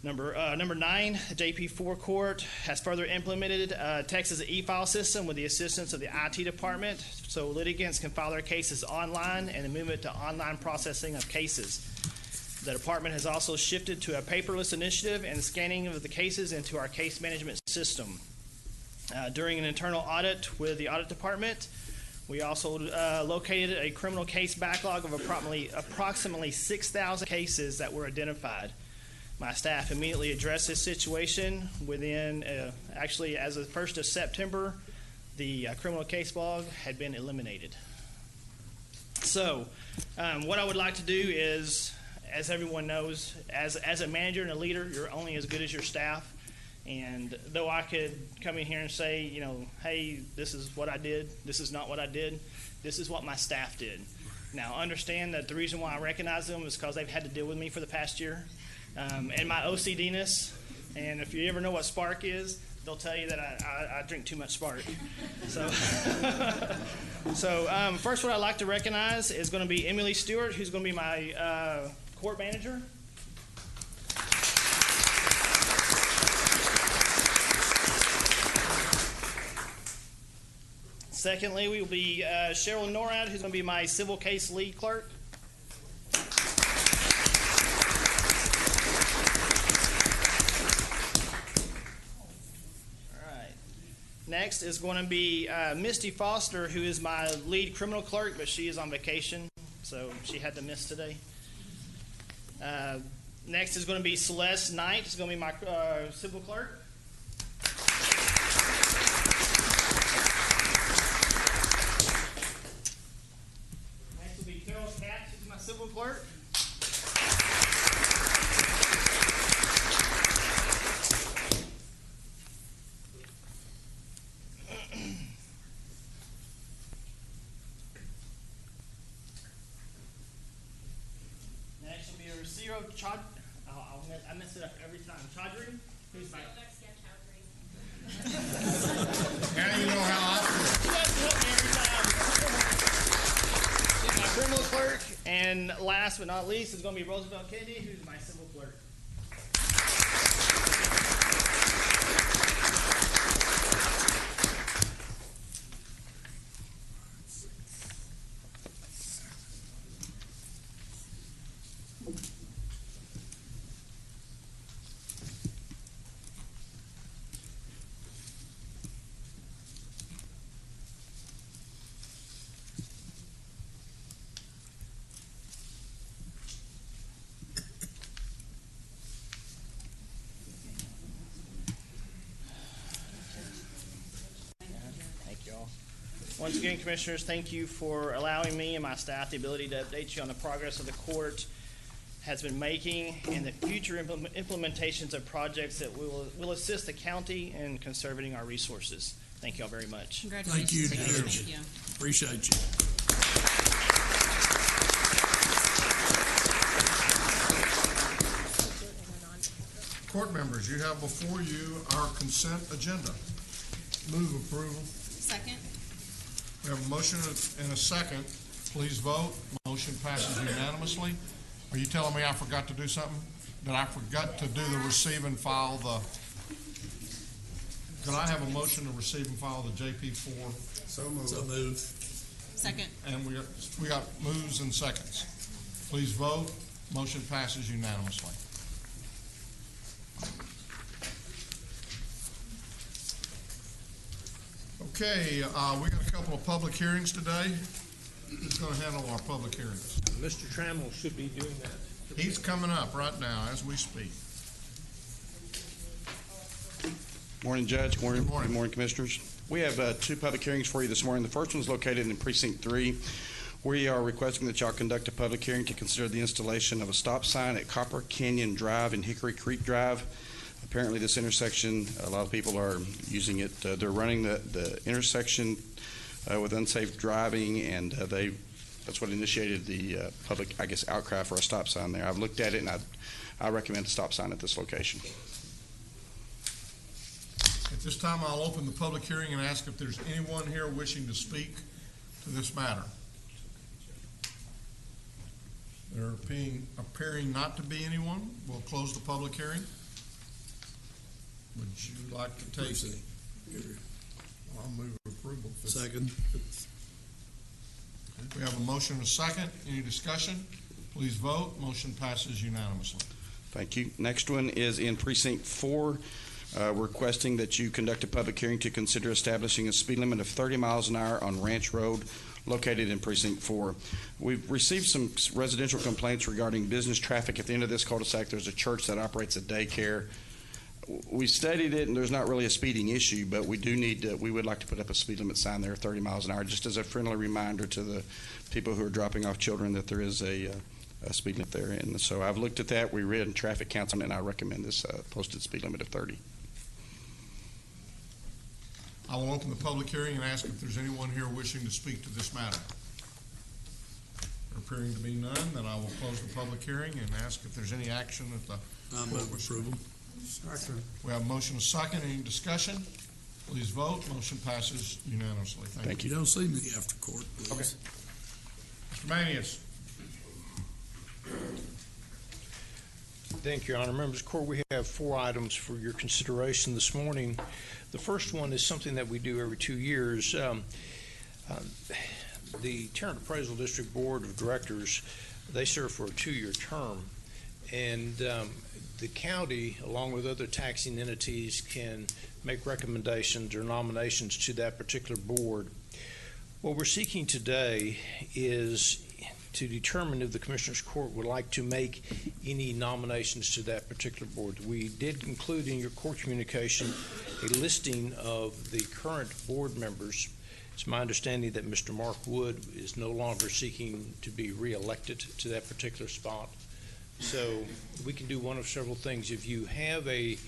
Number 9, the JP4 court has further implemented Texas e-file system with the assistance of the IT department, so litigants can file their cases online and the movement to online processing of cases. The department has also shifted to a paperless initiative and scanning of the cases into our case management system. During an internal audit with the audit department, we also located a criminal case backlog of approximately 6,000 cases that were identified. My staff immediately addressed this situation within, actually as of the 1st of September, the criminal case log had been eliminated. So what I would like to do is, as everyone knows, as a manager and a leader, you're only as good as your staff. And though I could come in here and say, you know, hey, this is what I did, this is not what I did, this is what my staff did. Now, understand that the reason why I recognize them is because they've had to deal with me for the past year. And my OCD-ness, and if you ever know what Spark is, they'll tell you that I drink too much Spark. So, first what I'd like to recognize is going to be Emily Stewart, who's going to be my court manager. Secondly, we will be Cheryl Norad, who's going to be my civil case lead clerk. All right. Next is going to be Misty Foster, who is my lead criminal clerk, but she is on vacation, so she had to miss today. Next is going to be Celeste Knight, who's going to be my civil clerk. Civil clerk. Next will be a Rosiro Chad. I mess it up every time. Chaudhry, who's my. Now you know how I She's my criminal clerk, and last but not least is going to be Roosevelt Kennedy, who's my civil clerk. Thank you all. Once again, Commissioners, thank you for allowing me and my staff the ability to update you on the progress of the court has been making and the future implementations of projects that will assist the county in conserving our resources. Thank you all very much. Thank you, Judge. Thank you. Appreciate you. Court members, you have before you our consent agenda. Move approval. Second. We have a motion and a second. Please vote. Motion passes unanimously. Are you telling me I forgot to do something? That I forgot to do the receive and file the, could I have a motion to receive and file the JP4? So moved. Second. And we got moves and seconds. Please vote. Motion passes unanimously. Okay, we got a couple of public hearings today. Who's going to handle our public hearings? Mr. Trammell should be doing that. He's coming up right now as we speak. Morning, Judge. Good morning. Good morning, Commissioners. We have two public hearings for you this morning. The first one is located in Precinct 3. We are requesting that y'all conduct a public hearing to consider the installation of a stop sign at Copper Canyon Drive and Hickory Creek Drive. Apparently, this intersection, a lot of people are using it. They're running the intersection with unsafe driving, and that's what initiated the public, I guess, outcry for a stop sign there. I've looked at it, and I recommend a stop sign at this location. At this time, I'll open the public hearing and ask if there's anyone here wishing to speak to this matter. There appearing not to be anyone, we'll close the public hearing. Would you like to take it? I'll move approval. Second. We have a motion and a second. Any discussion? Please vote. Motion passes unanimously. Thank you. Next one is in Precinct 4. Requesting that you conduct a public hearing to consider establishing a speed limit of 30 miles an hour on Ranch Road located in Precinct 4. We've received some residential complaints regarding business traffic at the end of this cul-de-sac. There's a church that operates a daycare. We studied it, and there's not really a speeding issue, but we do need to, we would like to put up a speed limit sign there, 30 miles an hour, just as a friendly reminder to the people who are dropping off children that there is a speed limit there. And so I've looked at that. We read in traffic counts, and I recommend this posted speed limit of 30. I will open the public hearing and ask if there's anyone here wishing to speak to this matter. There appearing to be none, then I will close the public hearing and ask if there's any action at the. I move approval. Second. We have a motion and a second. Any discussion? Please vote. Motion passes unanimously. Thank you. You don't see me after court, please. Okay. Mr. Manius. Thank you, Your Honor. Members of the Court, we have 4 items for your consideration this morning. The first one is something that we do every 2 years. The Tarrant Appraisal District Board of Directors, they serve for a 2-year term, and the county, along with other taxing entities, can make recommendations or nominations to that particular board. What we're seeking today is to determine if the Commissioners Court would like to make any nominations to that particular board. We did include in your court communication a listing of the current board members. It's my understanding that Mr. Mark Wood is no longer seeking to be reelected to that particular spot. So we can do one of several things. If you have a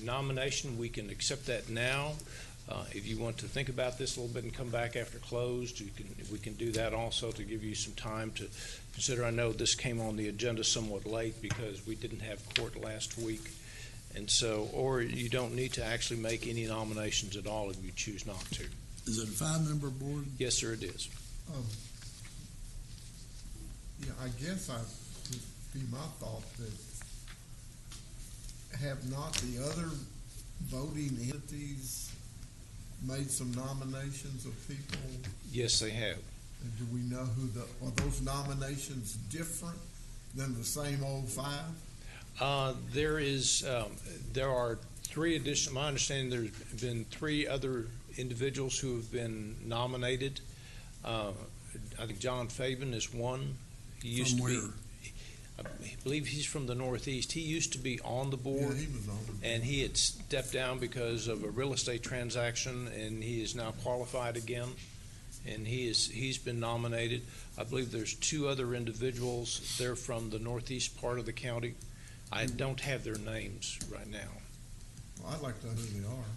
nomination, we can accept that now. If you want to think about this a little bit and come back after closed, we can do that also to give you some time to consider. I know this came on the agenda somewhat late because we didn't have court last week. And so, or you don't need to actually make any nominations at all if you choose not to. Is it a 5-member board? Yes, sir, it is. Yeah, I guess would be my thought that have not the other voting entities made some nominations of people? Yes, they have. And do we know are those nominations different than the same old 5? There are 3 additional, my understanding there's been 3 other individuals who have been nominated. I think John Fabian is one. He used to be, I believe he's from the Northeast. He used to be on the board. Yeah, he was on the board. And he had stepped down because of a real estate transaction, and he is now qualified again. And he's been nominated. I believe there's 2 other individuals. They're from the northeast part of the county. I don't have their names right now. Well, I'd like to know who they are.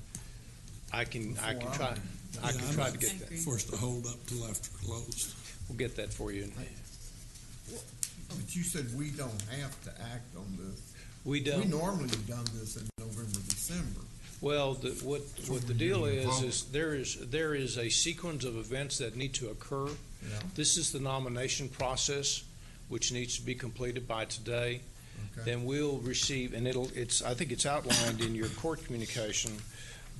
I can try to get that. Forced to hold up till after closed. We'll get that for you. But you said we don't have to act on this. We don't. We normally have done this in November, December. Well, what the deal is there is a sequence of events that need to occur. Yeah. This is the nomination process, which needs to be completed by today. Okay. Then we'll receive, and I think it's outlined in your court communication.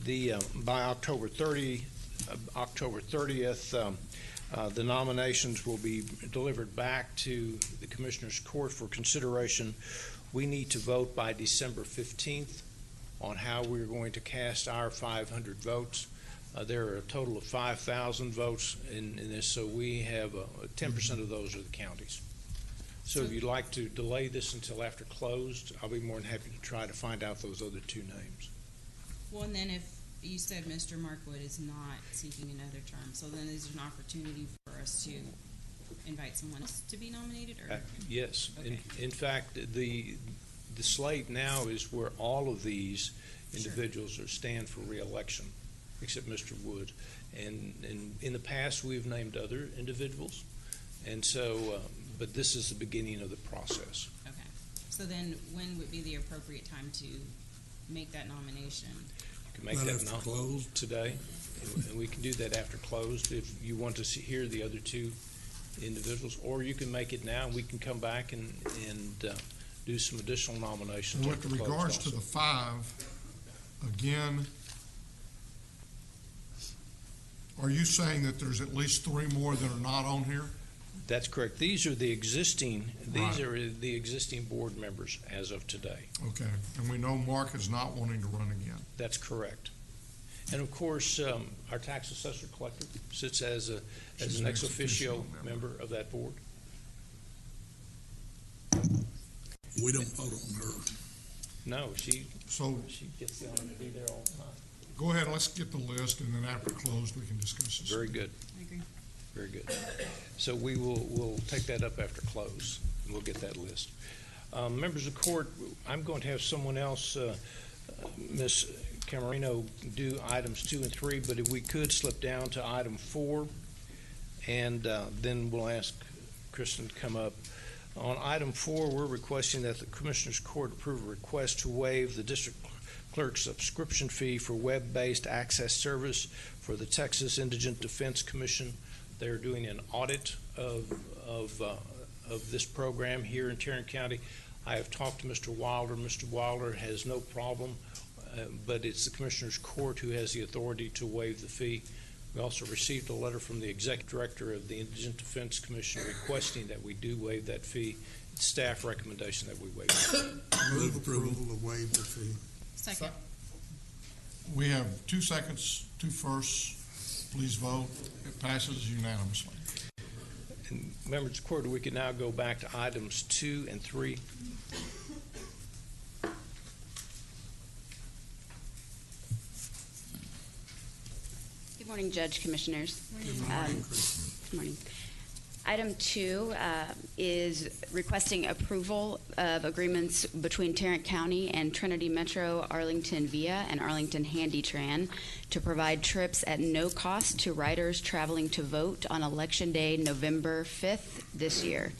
By October 30th, the nominations will be delivered back to the Commissioner's Court for consideration. We need to vote by December 15th on how we're going to cast our 500 votes. There are a total of 5,000 votes in this, so we have 10% of those are the counties. So if you'd like to delay this until after closed, I'll be more than happy to try to find out those other 2 names. Well, and then if you said Mr. Markwood is not seeking another term, so then is there an opportunity for us to invite someone else to be nominated? Or? Yes. Okay. In fact, the slate now is where all of these individuals are stand for re-election, except Mr. Wood. And in the past, we've named other individuals. And so, but this is the beginning of the process. Okay. So then when would be the appropriate time to make that nomination? You can make that today, and we can do that after closed if you want to hear the other 2 individuals, or you can make it now and we can come back and do some additional nominations. And with regards to the 5, again, are you saying that there's at least 3 more that are not on here? That's correct. These are the existing board members as of today. Okay, and we know Mark is not wanting to run again. That's correct. And of course, our tax assessor collector sits as an ex officio member of that board. We don't vote on her. No, she gets down to be there all the time. Go ahead, let's get the list, and then after closed, we can discuss this. Very good. I agree. Very good. So we'll take that up after close, and we'll get that list. Members of court, I'm going to have someone else, Ms. Camarino, do items 2 and 3, but if we could slip down to item 4, and then we'll ask Kristen to come up. On item 4, we're requesting that the Commissioner's Court approve a request to waive the district clerk's subscription fee for web-based access service for the Texas Indigent Defense Commission. They're doing an audit of this program here in Tarrant County. I have talked to Mr. Wilder. Mr. Wilder has no problem, but it's the Commissioner's Court who has the authority to waive the fee. We also received a letter from the Executive Director of the Indigent Defense Commission requesting that we do waive that fee. It's staff recommendation that we waive it. Move approval to waive the fee. Second. We have 2 seconds, 2 firsts. Please vote. It passes unanimously. And members of the court, we can now go back to items 2 and 3. Good morning, Judge, Commissioners. Good morning. Good morning. Item 2 is requesting approval of agreements between Tarrant County and Trinity Metro, Arlington Via, and Arlington HandyTran to provide trips at no cost to riders traveling to vote on Election Day, November 5th this year.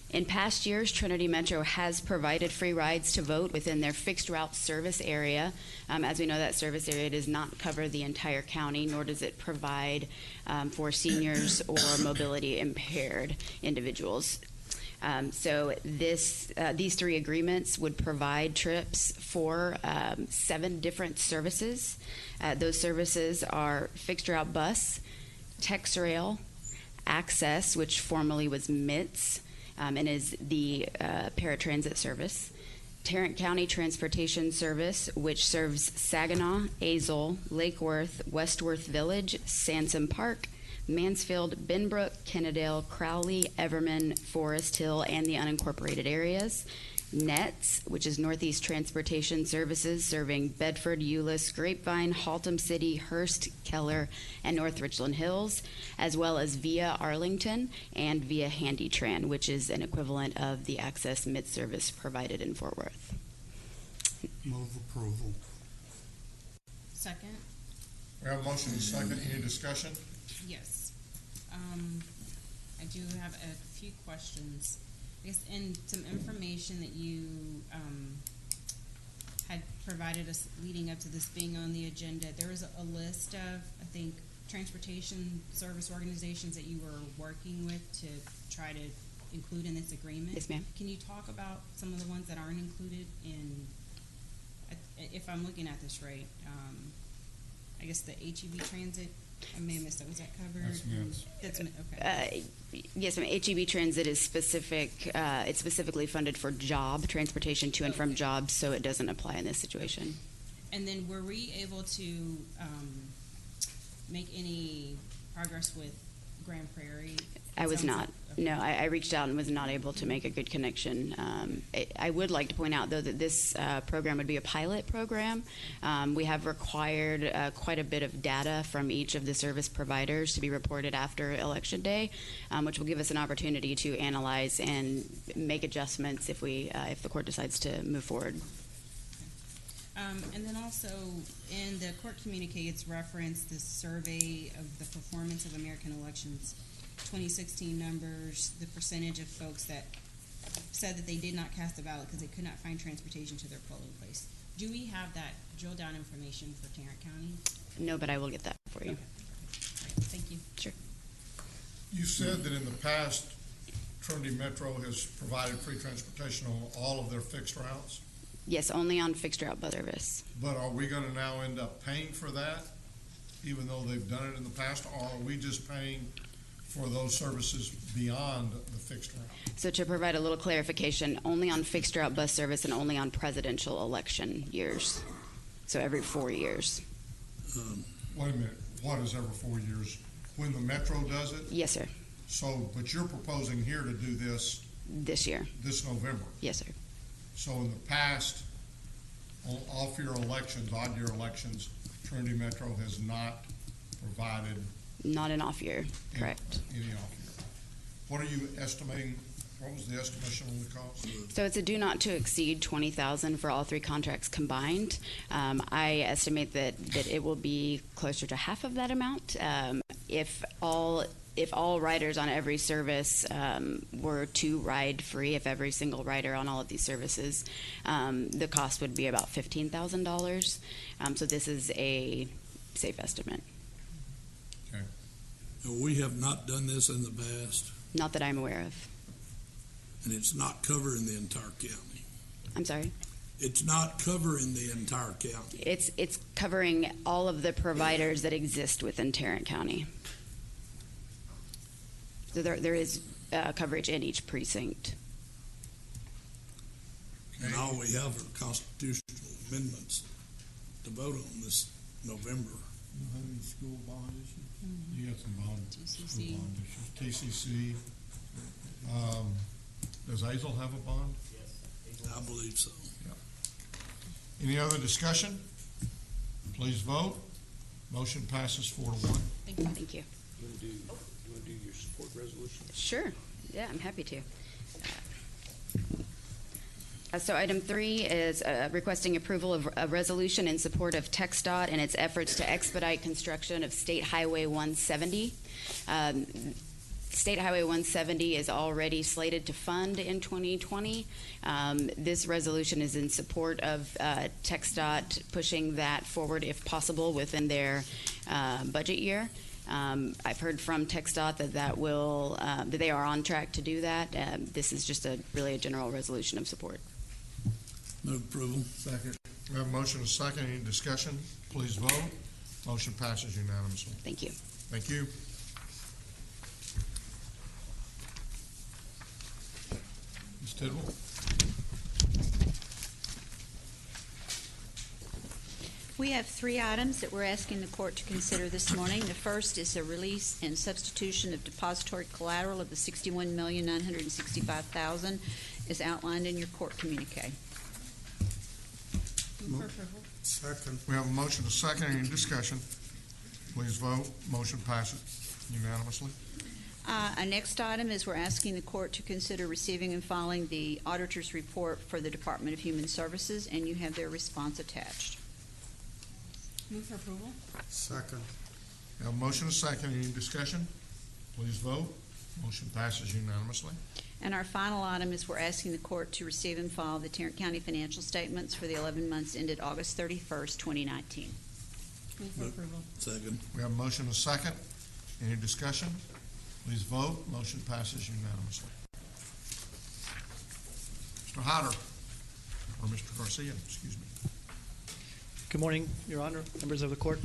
In past years, Trinity Metro has provided free rides to vote within their fixed route service area. As we know, that service area does not cover the entire county, nor does it provide for seniors or mobility impaired individuals. So these 3 agreements would provide trips for 7 different services. Those services are fixed route bus, TexRail, Access, which formerly was MITS, and is the paratransit service. Tarrant County Transportation Service, which serves Saginaw, Azle, Lake Worth, Westworth Village, Sansom Park, Mansfield, Benbrook, Kennedale, Crowley, Everman, Forest Hill, and the unincorporated areas. NETS, which is Northeast Transportation Services, serving Bedford, Euless, Grapevine, Haltom City, Hearst, Keller, and North Richland Hills, as well as Via Arlington and Via HandyTran, which is an equivalent of the Access MIT service provided in Fort Worth. Move approval. Second? We have a motion and a second. Any discussion? Yes. I do have a few questions. I guess, and some information that you had provided us leading up to this being on the agenda. There was a list of, I think, transportation service organizations that you were working with to try to include in this agreement. Yes, ma'am. Can you talk about some of the ones that aren't included in, if I'm looking at this right, I guess the HEB Transit, I may have missed that. Was that covered? That's MITS. That's okay. Yes, ma'am. HEB Transit is specific. It's specifically funded for job transportation to and from jobs, so it doesn't apply in this situation. And then were we able to make any progress with Grand Prairie? I was Sounds not. like- okay. No, I reached out and was not able to make a good connection. I would like to point out, though, that this program would be a pilot program. We have required quite a bit of data from each of the service providers to be reported after Election Day, which will give us an opportunity to analyze and make adjustments if the court decides to move forward. And then also in the court communique, it's referenced the survey of the performance of American elections 2016 numbers, the percentage of folks that said that they did not cast a ballot because they could not find transportation to their polling place. Do we have that drill down information for Tarrant County? No, but I will get that for you. Okay. All right. Thank you. Sure. You said that in the past, Trinity Metro has provided free transportation on all of their fixed routes, Yes, only on fixed route bus service. but are we gonna now end up paying for that, even though they've done it in the past, or are we just paying for those services beyond the fixed route? So to provide a little clarification, only on fixed route bus service and only on presidential election years. So every 4 years. Wait a minute, what is every 4 years? When the Metro does it? Yes, sir. So, but you're proposing here to do this This year. this November? Yes, sir. So in the past, on off-year elections, odd-year elections, Trinity Metro has not provided Not an off year, correct. any off-year. What are you estimating, what was the estimation on the cost? So it's a do not to exceed 20,000 for all three contracts combined. I estimate that it will be closer to half of that amount. If all riders on every service were to ride free, if every single rider on all of these services, the cost would be about $15,000. So this is a safe estimate. Okay. We have not done this in the past, Not that I'm aware of. and it's not covering the entire county. I'm sorry? It's not covering the entire county. It's covering all of the providers that exist within Tarrant County. So there is coverage in each precinct. And all we have are constitutional amendments to vote on this November. Any school bond issue? You got some bond, TCC. school bond issues. TCC. Does Azle have a bond? I believe so. Any other discussion? Please vote. Motion passes 4-1. Thank you. Thank you. You want to do your support resolution? Sure. Yeah, I'm happy to. So item 3 is requesting approval of a resolution in support of TxDOT and its efforts to expedite construction of State Highway 170. State Highway 170 is already slated to fund in 2020. This resolution is in support of TxDOT pushing that forward if possible within their budget year. I've heard from TxDOT that they are on track to do that. This is just really a general resolution of support. Move approval. Second. We have a motion and a second. Any discussion? Please vote. Motion passes unanimously. Thank you. Thank you. Tidwell. We have 3 items that we're asking the court to consider this morning. The first is a release and substitution of depository collateral of the $61,965,000 as outlined in your court communique. Move for approval. Second. We have a motion to second. Any discussion? Please vote. Motion passes unanimously. Our next item is we're asking the court to consider receiving and filing the auditor's report for the Department of Human Services, and you have their response attached. Move for approval. Second. We have a motion to second. Any discussion? Please vote. Motion passes unanimously. And our final item is we're asking the court to receive and file the Tarrant County financial statements for the 11 months ended August 31st, 2019. Move for approval. Second. We have a motion to second. Any discussion? Please vote. Motion passes unanimously. Mr. Hodder, or Mr. Garcia, excuse me. Good morning, Your Honor, members of the court.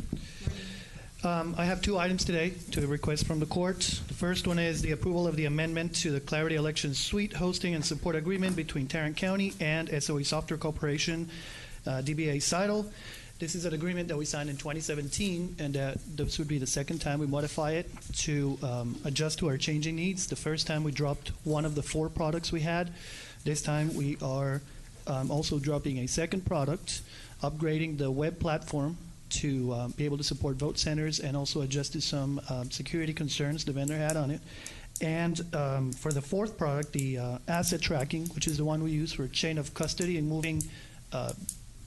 I have 2 items today to request from the court. The first one is the approval of the amendment to the Clarity Elections Suite Hosting and Support Agreement between Tarrant County and SOE Software Corporation, DBA Seidel. This is an agreement that we signed in 2017, and this would be the second time we modify it to adjust to our changing needs. The first time we dropped one of the 4 products we had. This time we are also dropping a second product, upgrading the web platform to be able to support vote centers and also adjust to some security concerns the vendor had on it. And for the 4th product, the asset tracking, which is the one we use for chain of custody and moving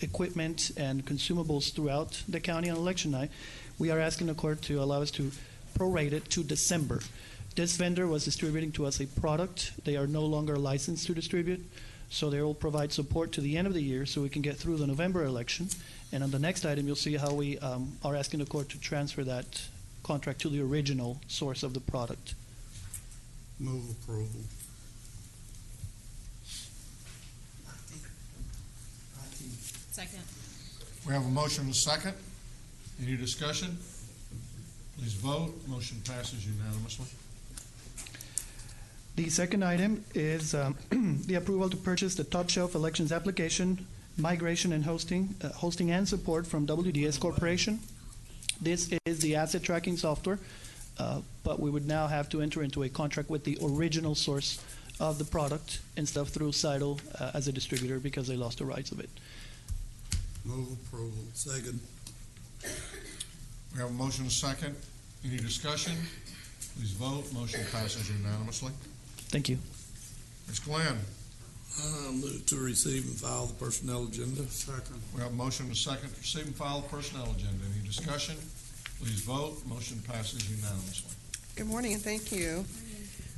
equipment and consumables throughout the county on election night, we are asking the court to allow us to prorate it to December. This vendor was distributing to us a product. They are no longer licensed to distribute, so they will provide support to the end of the year so we can get through the November election. And on the next item, you'll see how we are asking the court to transfer that contract to the original source of the product. Move approval. Second. We have a motion to second. Any discussion? Please vote. Motion passes unanimously. The second item is the approval to purchase the Top Shelf Elections application, migration and hosting and support from WDS Corporation. This is the asset tracking software, but we would now have to enter into a contract with the original source of the product instead of through Seidel as a distributor because they lost the rights of it. Move approval. Second. We have a motion to second. Any discussion? Please vote. Motion passes unanimously. Thank you. Ms. Glenn. Move to receive and file the personnel agenda. Second. We have a motion to second to receive and file the personnel agenda. Any discussion? Please vote. Motion passes unanimously. Good morning and thank you.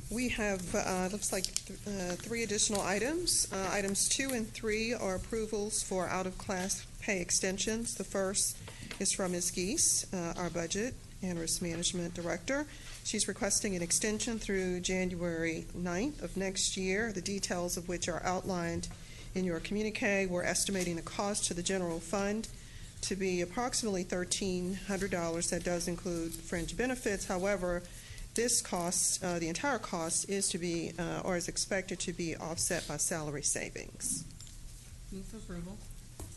We have, looks like 3 additional items. Items 2 and 3 are approvals for out-of-class pay extensions. The first is from Ms. Geese, our Budget and Risk Management Director. She's requesting an extension through January 9th of next year, the details of which are outlined in your communique. We're estimating the cost to the general fund to be approximately $1,300. That does include fringe benefits. However, this cost, the entire cost, is to be or is expected to be offset by salary savings. Move for approval.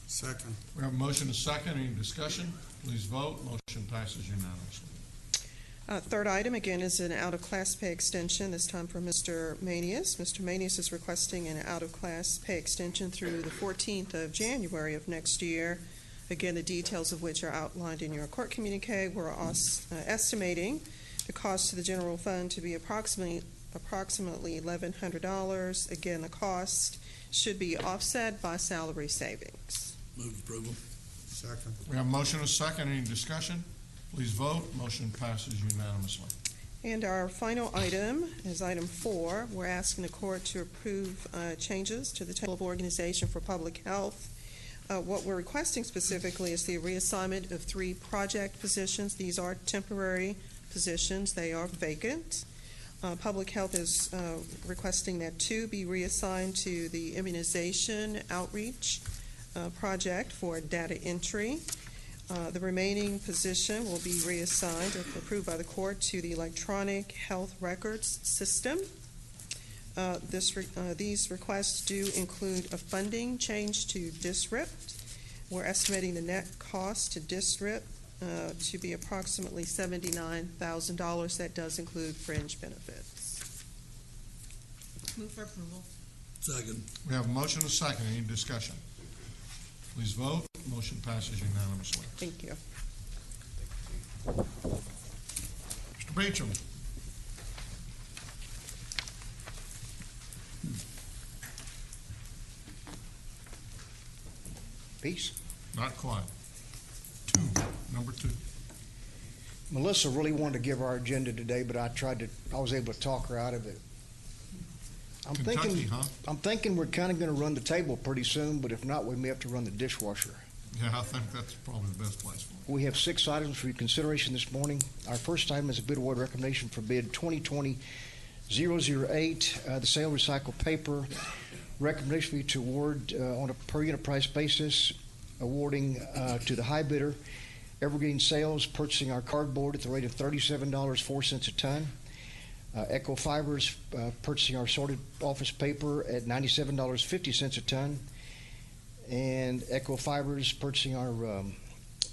Second. We have a motion to second. Any discussion? Please vote. Motion passes unanimously. Third item, again, is an out-of-class pay extension, this time for Mr. Manius. Mr. Manius is requesting an out-of-class pay extension through the 14th of January of next year. Again, the details of which are outlined in your court communique. We're estimating the cost to the general fund to be approximately $1,100. Again, the cost should be offset by salary savings. Move approval. Second. We have a motion to second. Any discussion? Please vote. Motion passes unanimously. And our final item is item 4. We're asking the court to approve changes to the table of organization for public health. What we're requesting specifically is the reassignment of 3 project positions. These are temporary positions. They are vacant. Public health is requesting that 2 be reassigned to the immunization outreach project for data entry. The remaining position will be reassigned, if approved by the court, to the electronic health records system. These requests do include a funding change to DSRIP. We're estimating the net cost to DSRIP to be approximately $79,000. That does include fringe benefits. Move for approval. Second. We have a motion and a second. Any discussion? Please vote. Motion passes unanimously. Thank you. Mr. Beecham. Peace. Not quite. Number two. Melissa really wanted to give our agenda today, but I was able to talk her out of it. Kentucky, huh? I'm thinking we're kind of going to run the table pretty soon, but if not, we may have to run the dishwasher. Yeah, I think that's probably the best place for it. We have 6 items for your consideration this morning. Our first item is a bid award recommendation for bid 2020-008, the sale of recycled paper. Recommendation for you to award on a per unit price basis, awarding to the high bidder, Evergreen Sales, purchasing our cardboard at the rate of $37.04 a ton. Echo Fibers, purchasing our sorted office paper at $97.50 a ton. And Echo Fibers, purchasing our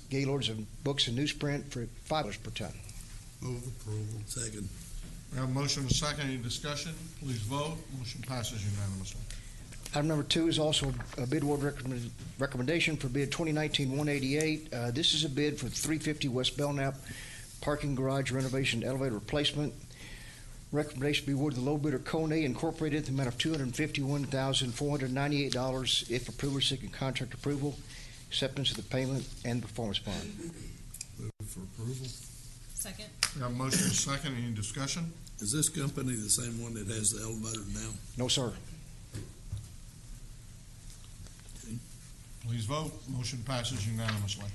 Gaylords of books and newsprint for $5 per ton. Move approval. Second. We have a motion and a second. Any discussion? Please vote. Motion passes unanimously. Item number 2 is also a bid award recommendation for bid 2019-188. This is a bid for 350 West Belknap parking garage renovation elevator replacement. Recommendation be awarded to the low bidder Kone Incorporated, the amount of $251,498. If approval, seeking contract approval, acceptance of the payment, and performance bond. Move for approval. Second. We have a motion and a second. Any discussion? Is this company the same one that has the elevator now? No, sir. Please vote. Motion passes unanimously.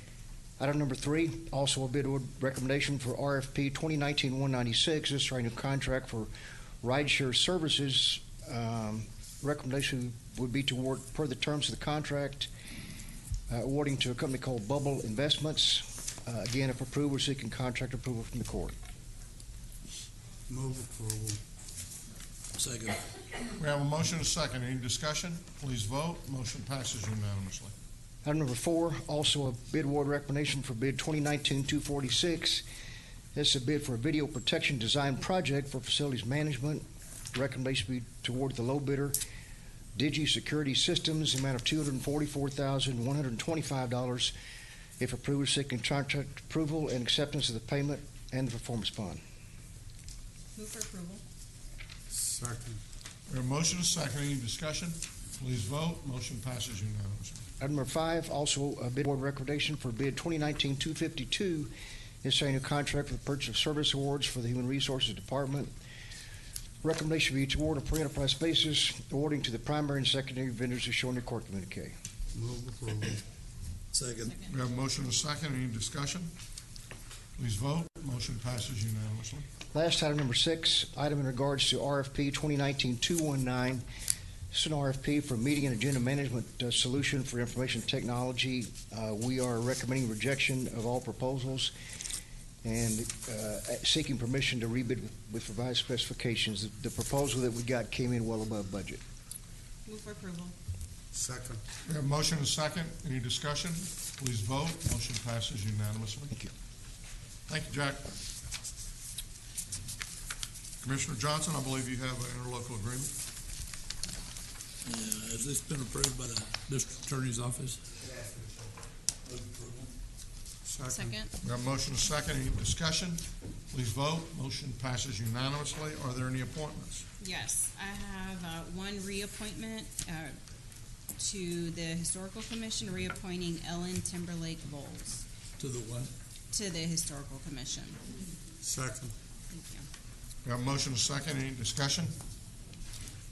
Item number 3, also a bid award recommendation for RFP 2019-196. This is our new contract for rideshare services. Recommendation would be to award per the terms of the contract, awarding to a company called Bubble Investments. Again, if approved, we're seeking contract approval from the court. Move approval. Second. We have a motion and a second. Any discussion? Please vote. Motion passes unanimously. Item number 4, also a bid award recommendation for bid 2019-246. This is a bid for a video protection design project for facilities management. Recommendation be to award the low bidder, Digi Security Systems, the amount of $244,125. If approved, seeking contract approval and acceptance of the payment and the performance bond. Move for approval. Second. We have a motion and a second. Any discussion? Please vote. Motion passes unanimously. Item number 5, also a bid award recommendation for bid 2019-252. This is a new contract for the purchase of service awards for the Human Resources Department. Recommendation be to award on a per enterprise basis, awarding to the primary and secondary vendors as shown in your court communique. Move approval. Second. We have a motion and a second. Any discussion? Please vote. Motion passes unanimously. Last item number 6, item in regards to RFP 2019-219. This is an RFP for meeting and agenda management solution for information technology. We are recommending rejection of all proposals and seeking permission to rebid with revised specifications. The proposal that we got came in well above budget. Move for approval. Second. We have a motion and a second. Any discussion? Please vote. Motion passes unanimously. Thank you. Thank you, Jack. Commissioner Johnson, I believe you have an interlocal agreement. Has this been approved by the district attorney's office? Second. We have a motion and a second. Any discussion? Please vote. Motion passes unanimously. Are there any appointments? Yes, I have one reappointment to the Historical Commission, reappointing Ellen Timberlake Bowles To the what? to the Historical Commission. Second. Thank you. We have a motion and a second. Any discussion?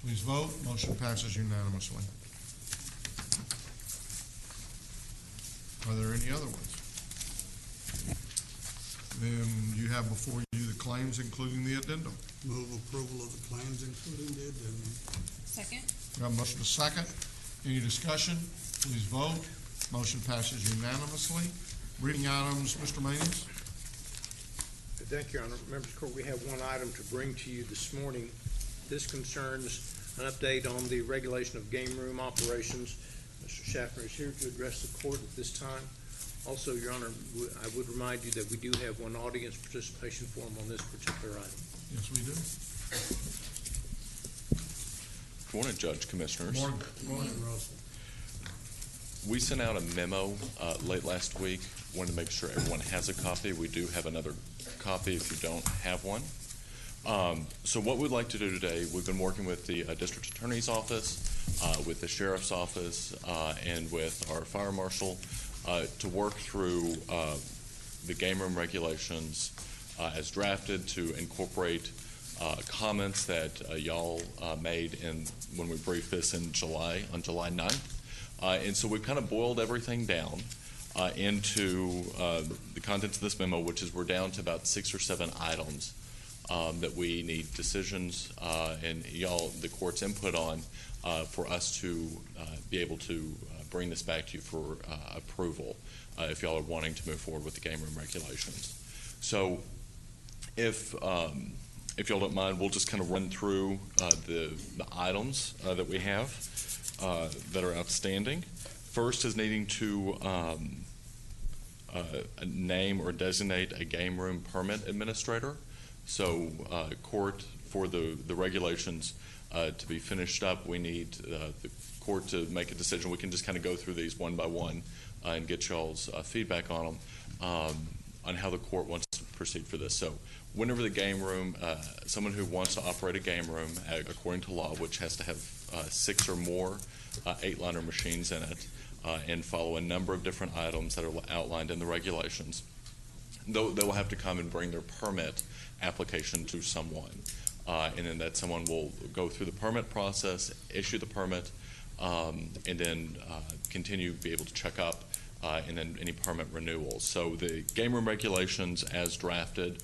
Please vote. Motion passes unanimously. Are there any other ones? Then you have before you the claims, including the addendum. Move approval of the claims, including the addendum. Second. We have a motion and a second. Any discussion? Please vote. Motion passes unanimously. Reading items, Mr. Maynes. Thank you, Your Honor. Members of the Court, we have one item to bring to you this morning. This concerns an update on the regulation of game room operations. Mr. Schaffner is here to address the court at this time. Also, Your Honor, I would remind you that we do have one audience participation form on this particular item. Yes, we do. Good morning, Judge, Commissioners. Morning. Morning, Russell. We sent out a memo late last week. Wanted to make sure everyone has a copy. We do have another copy if you don't have one. So what we'd like to do today, we've been working with the District Attorney's Office, with the Sheriff's Office, and with our Fire Marshal to work through the game room regulations as drafted to incorporate comments that y'all made when we briefed this in July, on July 9th. And so we've kind of boiled everything down into the contents of this memo, which is we're down to about 6 or 7 items that we need decisions and y'all, the court's input on for us to be able to bring this back to you for approval if y'all are wanting to move forward with the game room regulations. So if y'all don't mind, we'll just kind of run through the items that we have that are outstanding. First is needing to name or designate a game room permit administrator. So court, for the regulations to be finished up, we need the court to make a decision. We can just kind of go through these one by one and get y'all's feedback on them, on how the court wants to proceed for this. So whenever the game room, someone who wants to operate a game room according to law, which has to have 6 or more 8-liner machines in it, and follow a number of different items that are outlined in the regulations, they will have to come and bring their permit application to someone. And then that someone will go through the permit process, issue the permit, and then continue to be able to check up and then any permit renewals. So the game room regulations as drafted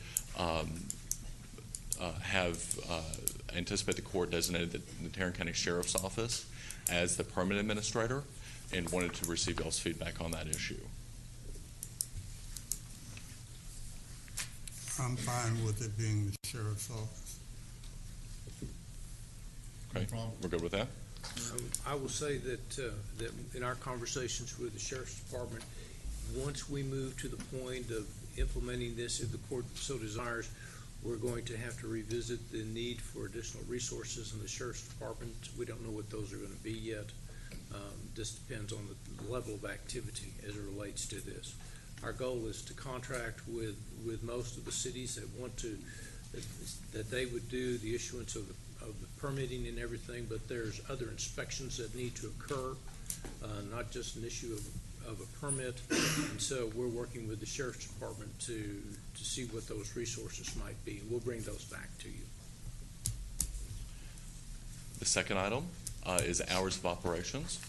anticipate the court designated the Tarrant County Sheriff's Office as the permit administrator and wanted to receive y'all's feedback on that issue. I'm fine with it being the Sheriff's Office. Okay, we're good with that? I will say that that in our conversations with the Sheriff's Department, once we move to the point of implementing this, if the court so desires, we're going to have to revisit the need for additional resources in the Sheriff's Department. We don't know what those are going to be yet. This depends on the level of activity as it relates to this. Our goal is to contract with most of the cities that want to, that they would do the issuance of the permitting and everything, but there's other inspections that need to occur, not just an issue of a permit. And so we're working with the Sheriff's Department to see what those resources might be, and we'll bring those back to you. The second item is hours of operations.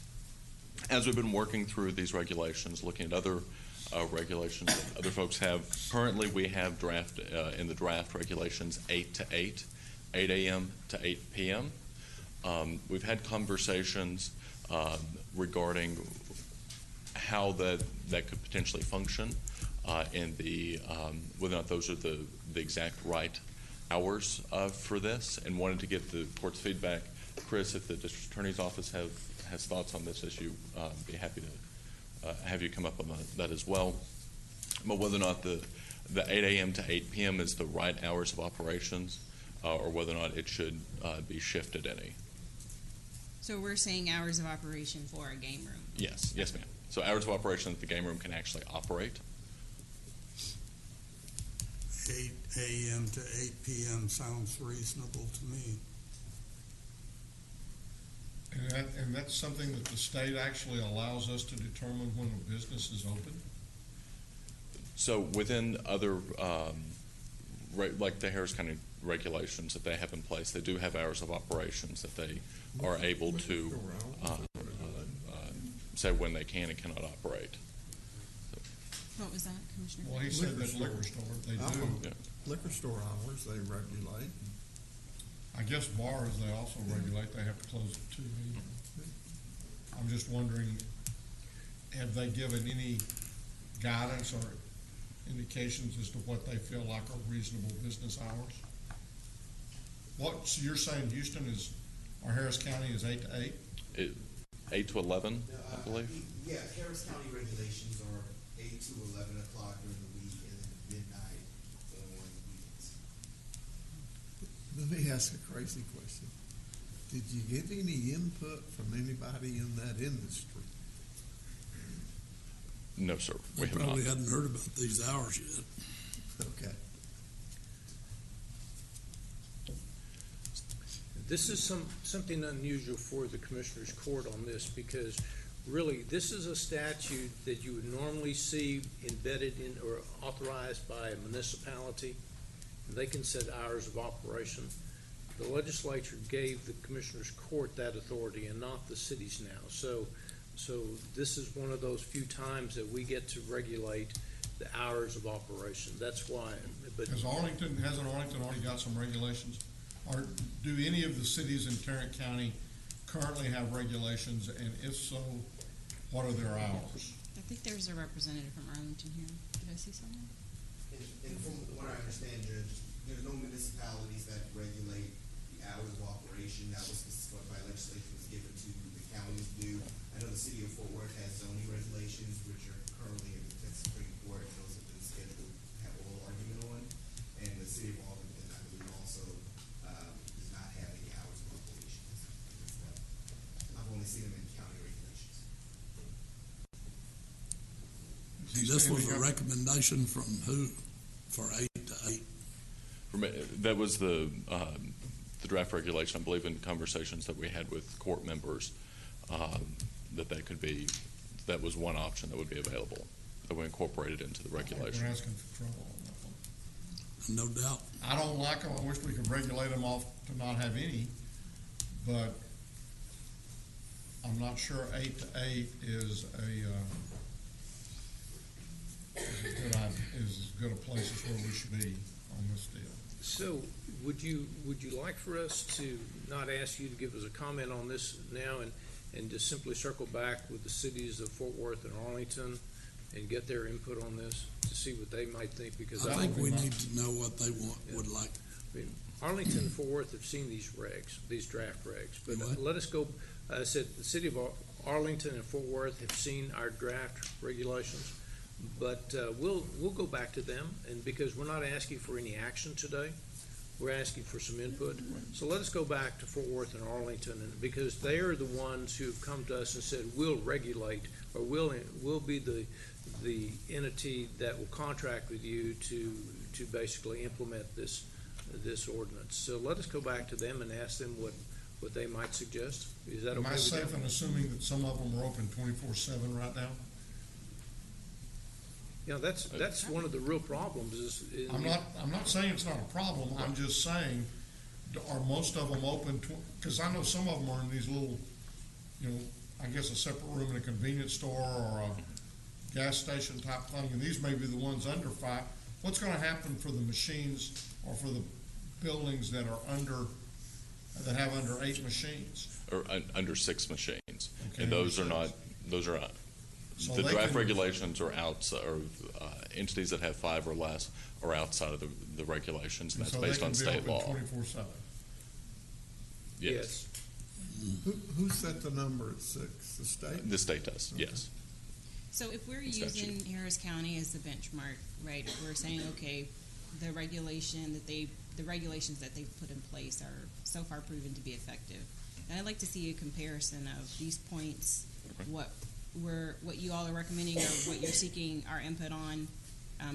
As we've been working through these regulations, looking at other regulations that other folks have, currently we have in the draft regulations 8 to 8, 8 a.m. to 8 p.m. We've had conversations regarding how that could potentially function and whether or not those are the exact right hours for this, and wanted to get the court's feedback. Chris, if the District Attorney's Office has thoughts on this issue, be happy to have you come up on that as well. But whether or not the 8 a.m. to 8 p.m. is the right hours of operations, or whether or not it should be shifted any. So we're saying hours of operation for a game room? Yes, yes, ma'am. So hours of operation that the game room can actually operate. 8 a.m. to 8 p.m. sounds reasonable to me. And that's something that the state actually allows us to determine when a business is open? So within other, like the Harris County regulations that they have in place, they do have hours of operations that they are able to say when they can and cannot operate. What was that, Commissioner? Well, he said that liquor store, they do. Yeah. Liquor store hours, they regulate. I guess bars, they also regulate, they have to close at 2. I'm just wondering, have they given any guidance or indications as to what they feel like are reasonable business hours? So you're saying Houston is or Harris County is 8 to 8? 8 to 11, I believe. Yeah, Harris County regulations are 8 to 11 o'clock during the week and then midnight on weekends. Let me ask a crazy question. Did you get any input from anybody in that industry? No, sir. We probably hadn't heard about these hours yet. Okay. This is something unusual for the Commissioners Court on this, because really this is a statute that you would normally see embedded in or authorized by a municipality. They can set hours of operation. The legislature gave the Commissioners Court that authority and not the cities now. So this is one of those few times that we get to regulate the hours of operation. That's why. But hasn't Arlington already got some regulations? Or do any of the cities in Tarrant County currently have regulations, and if so, what are their hours? I think there's a representative from Arlington here. Did I see someone? And from what I understand, Judge, there's no municipalities that regulate the hours of operation. That was what my legislation was given to the counties to do. I know the city of Fort Worth has zoning regulations, which are currently in the Texas Supreme Court. Those have been scheduled to have oral argument on. And the city of Arlington, I believe, also does not have any hours of operations. I've only seen them in county regulations. This was a recommendation from who for 8 to 8? That was the draft regulation, I believe, in conversations that we had with court members, that was one option that would be available, that we incorporated into the regulation. We're asking for trouble on that one. No doubt. I don't like them. I wish we could regulate them off to not have any, but I'm not sure 8 to 8 is as good a place as where we should be on this deal. So, would you like for us to not ask you to give us a comment on this now and just simply circle back with the cities of Fort Worth and Arlington and get their input on this to see what they might think? Because I think we need to know what they would like. I mean, Arlington and Fort Worth have seen these regs, these draft regs, but let us go. I said the city of Arlington and Fort Worth have seen our draft regulations. But we'll go back to them, and because we're not asking for any action today, we're asking for some input. So let us go back to Fort Worth and Arlington, and because they are the ones who've come to us and said we'll regulate, or we'll be the entity that will contract with you to basically implement this ordinance. So let us go back to them and ask them what they might suggest. Is that okay? Am I safe in assuming that some of them are open 24/7 right now? Yeah, that's one of the real problems. I'm not saying it's not a problem. I'm just saying, are most of them open? Because I know some of them are in these little, I guess a separate room in a convenience store or a gas station type thing, and these may be the ones under 5. What's going to happen for the machines or for the buildings that have under 8 machines? Or under 6 machines. Okay, And those are So the draft regulations are outside, or entities that have 5 or less are outside of the regulations, and that's based on state law. 24/7. Yes. Who set the number at 6? The state? The state does, yes. So if we're using Harris County as the benchmark, right, we're saying, okay, the regulations that they've put in place are so far proven to be effective. And I'd like to see a comparison of these points, what you all are recommending or what you're seeking our input on,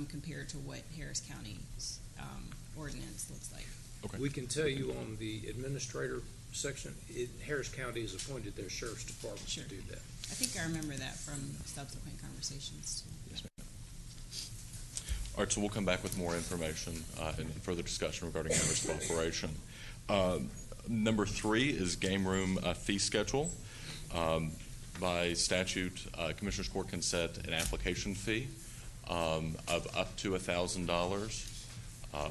compared to what Harris County's ordinance looks like. Okay. We can tell you on the administrator section, Harris County has appointed their sheriff's department to do that. I think I remember that from subsequent conversations. Yes, ma'am. All right, so we'll come back with more information and further discussion regarding hours of operation. Number 3 is game room fee schedule. By statute, Commissioners Court can set an application fee of up to $1,000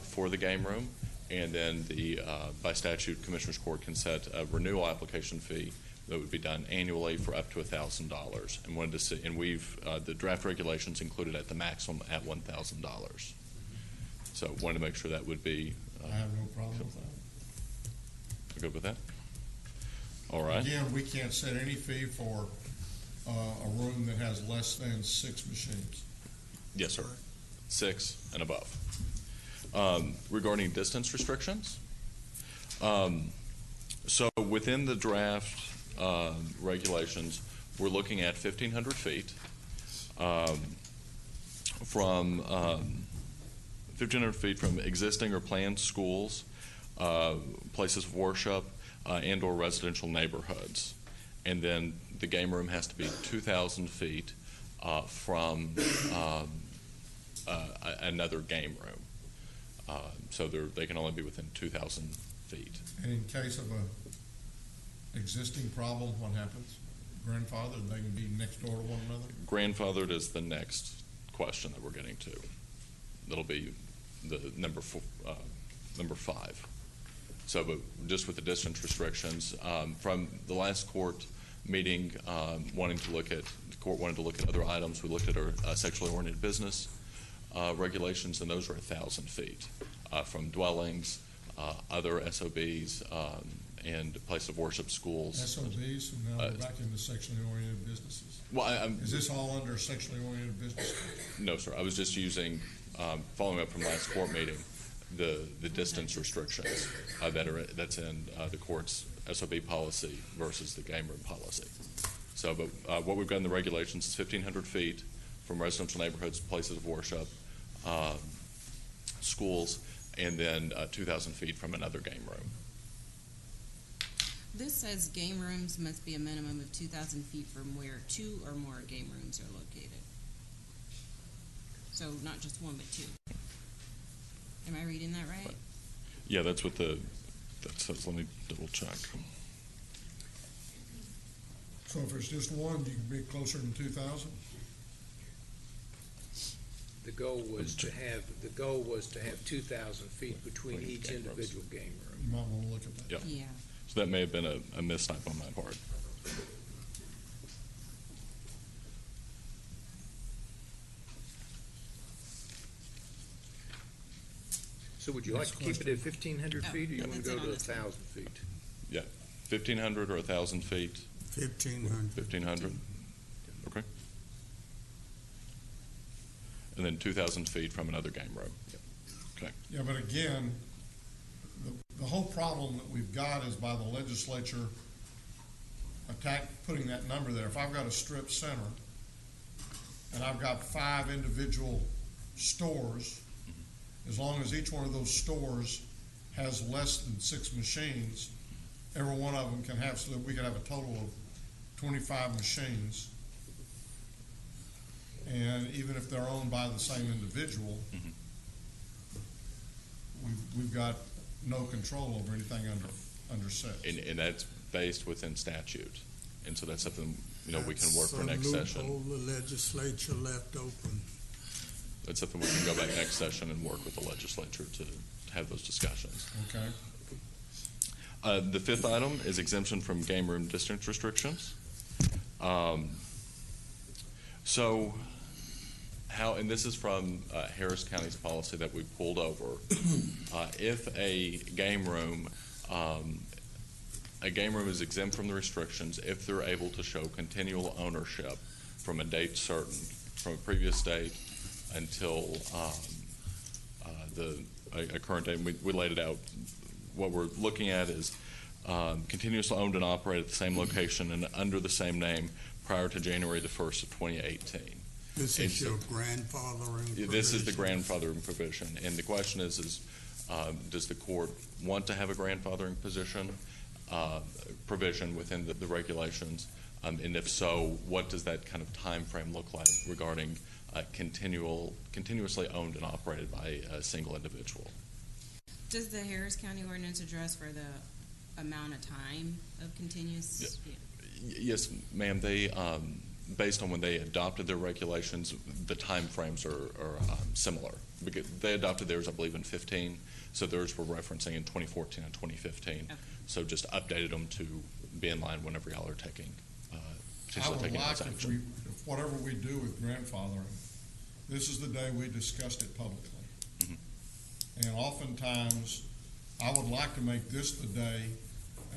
for the game room, and then by statute, Commissioners Court can set a renewal application fee that would be done annually for up to $1,000. And the draft regulations included at the maximum at $1,000. So wanted to make sure that would be. I have no problem with that. We're good with that? All right. Again, we can't set any fee for a room that has less than 6 machines. Yes, sir. 6 and above. Regarding distance restrictions, so within the draft regulations, we're looking at 1,500 feet from 1,500 feet from existing or planned schools, places of worship, and/or residential neighborhoods, and then the game room has to be 2,000 feet from another game room. So they can only be within 2,000 feet. And in case of a existing problem, what happens? Grandfathered, they can be next door to one another? Grandfathered is the next question that we're getting to. That'll be the number 5. So, but just with the distance restrictions, from the last court meeting, the court wanted to look at other items. We looked at our sexually oriented business regulations, and those are 1,000 feet from dwellings, other SOBs, and place of worship, schools. SOBs, and now we're back into sexually oriented businesses. Well, is this all under sexually oriented business? No, sir. I was just using, following up from last court meeting, the distance restrictions that's in the court's SOB policy versus the game room policy. So, but what we've got in the regulations is 1,500 feet from residential neighborhoods, places of worship, schools, and then 2,000 feet from another game room. This says game rooms must be a minimum of 2,000 feet from where 2 or more game rooms are located. So not just 1, but 2. Am I reading that right? Yeah, that's what that says. Let me double check. So if it's just 1, you can be closer than 2,000? The goal was to have 2,000 feet between each individual game room. You might want to look at that. Yeah. Yeah. So that may have been a mistype on my part. So would you like to keep it at 1,500 feet, or you want to go to 1,000 feet? Yeah, 1,500 or 1,000 feet. 1,500. 1,500. Okay. And then 2,000 feet from another game room. Okay. Yeah, but again, the whole problem that we've got is by the legislature putting that number there. If I've got a strip center and I've got 5 individual stores, as long as each one of those stores has less than 6 machines, every one of them can have, so that we can have a total of 25 machines. And even if they're owned by the same individual, we've got no control over anything under 6. And that's based within statute. And so that's something, we can work for next session. The legislature left open. That's something we can go back next session and work with the legislature to have those discussions. Okay. The 5th item is exemption from game room distance restrictions. So and this is from Harris County's policy that we pulled over. If a game room is exempt from the restrictions if they're able to show continual ownership from a date certain, from a previous date until a current date. We laid it out. What we're looking at is continuously owned and operated at the same location and under the same name prior to January the 1st of 2018. This is your grandfathering provision? This is the grandfathering provision. And the question is does the court want to have a grandfathering provision within the regulations? And if so, what does that kind of time frame look like regarding continuously owned and operated by a single individual? Does the Harris County ordinance address for the amount of time of continuous? Yes, ma'am. They, based on when they adopted their regulations, the time frames are similar. Because they adopted theirs, I believe, in 2015, so theirs were referencing in 2014 and 2015. Okay. So just updated them to be in line whenever y'all are taking potentially taking those actions. If whatever we do with grandfathering, this is the day we discussed it publicly. And oftentimes, I would like to make this the day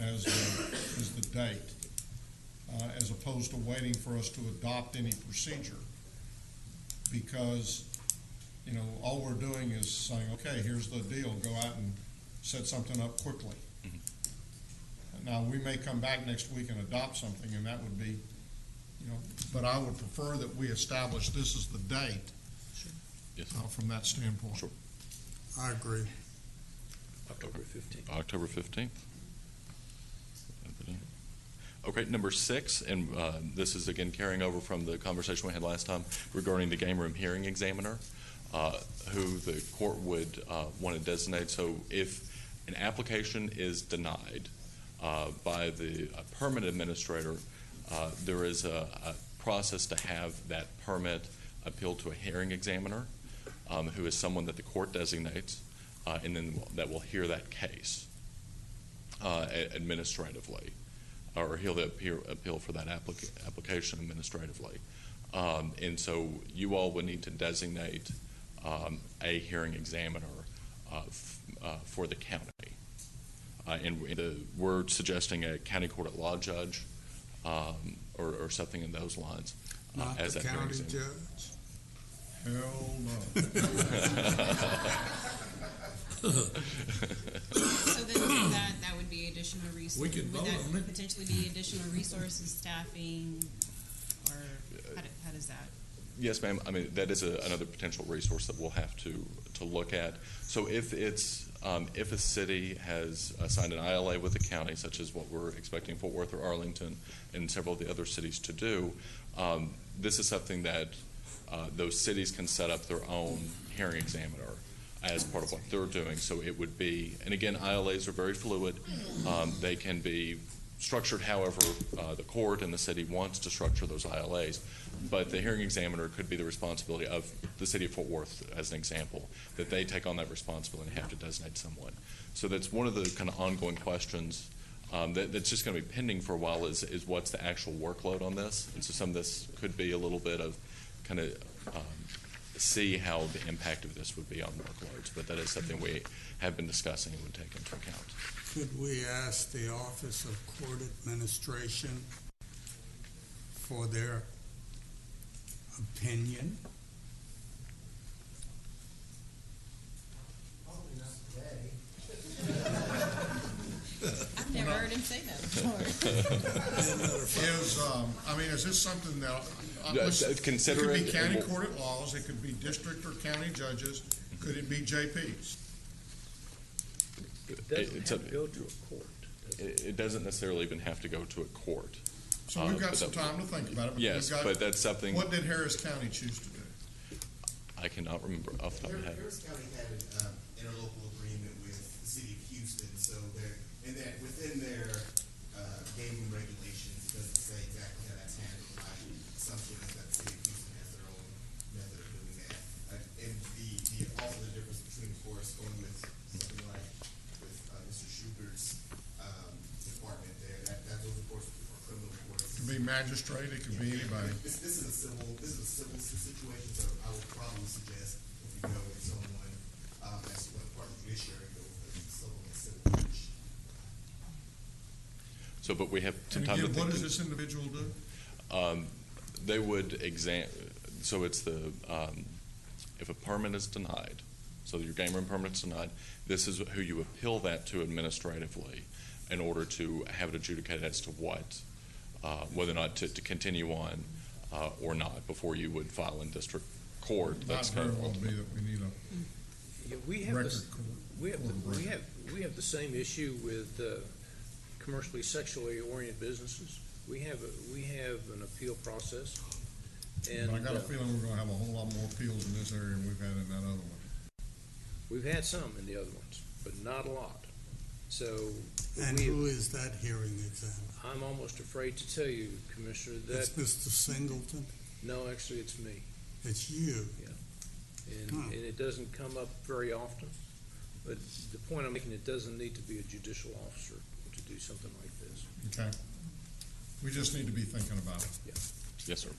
as the date, as opposed to waiting for us to adopt any procedure. Because, you know, all we're doing is saying, okay, here's the deal, go out and set something up quickly. Now, we may come back next week and adopt something, and that would be, you know, but I would prefer that we establish this is the date. Sure. Yes. From that standpoint. Sure. I agree. October 15th. October 15th. Okay, number 6, and this is again carrying over from the conversation we had last time regarding the game room hearing examiner, who the court would want to designate. So if an application is denied by the permit administrator, there is a process to have that permit appealed to a hearing examiner, who is someone that the court designates, and then that will hear that case administratively, or he'll appeal for that application administratively. And so you all would need to designate a hearing examiner for the county. And we're suggesting a county court at law judge or something in those lines. Not as the that hearing county examiner. judge. Hell no. So then that would be additional resources. We could vote on it. Potentially be additional resources, staffing, or how does that? Yes, ma'am. I mean, that is another potential resource that we'll have to look at. So if it's if a city has signed an ILA with the county, such as what we're expecting Fort Worth or Arlington and several of the other cities to do, this is something that those cities can set up their own hearing examiner as part of what they're doing. So it would be, and again, ILAs are very fluid. They can be structured however the court and the city wants to structure those ILAs. But the hearing examiner could be the responsibility of the city of Fort Worth, as an example, that they take on that responsibility and have to designate someone. So that's one of the kind of ongoing questions that's just going to be pending for a while is what's the actual workload on this. And so some of this could be a little bit of kind of see how the impact of this would be on workloads. But that is something we have been discussing and would take into account. Could we ask the Office of Court Administration for their opinion? Probably not today. I've never heard him say that before. Is this something that, consider it could be it, county court at laws, it could be district or county judges, could it be JPs? It doesn't have to go to a court. It doesn't necessarily even have to go to a court. So we've got some time to think about it. Yes, but that's something. What did Harris County choose to do? I cannot remember off the top of my head. Harris County had an interlocal agreement with the city of Houston, so within their game room regulations, it doesn't say exactly how that's handled. My assumption is that the city of Houston has their own method of doing that. And also the difference between, of course, going with something like with Mr. Schubert's department there, those, of course, are criminal courts. It could be magistrate, it could be anybody. This is a civil situation, so I would probably suggest if we go with someone as one part of the judiciary, go with someone in civil judge. So, but we have some And time again, to think. what does this individual do? They would so it's if a permit is denied, so your game room permit is denied, this is who you appeal that to administratively in order to have it adjudicated as to what, whether or not to continue on or not before you would file in district court. Not very well be that we need a record court. We have the same issue with commercially sexually oriented businesses. We have an appeal process. And But I got a feeling we're gonna have a whole lot more appeals in this area than we've had in that other one. We've had some in the other ones, but not a lot. So. And who is that hearing examiner? I'm almost afraid to tell you, Commissioner, that. It's Mr. Singleton? No, actually, it's me. It's you? Yeah. And it doesn't come up very often, but the point I'm making, it doesn't need to be a judicial officer to do something like this. Okay. We just need to be thinking about it. Yeah. Yes, sir.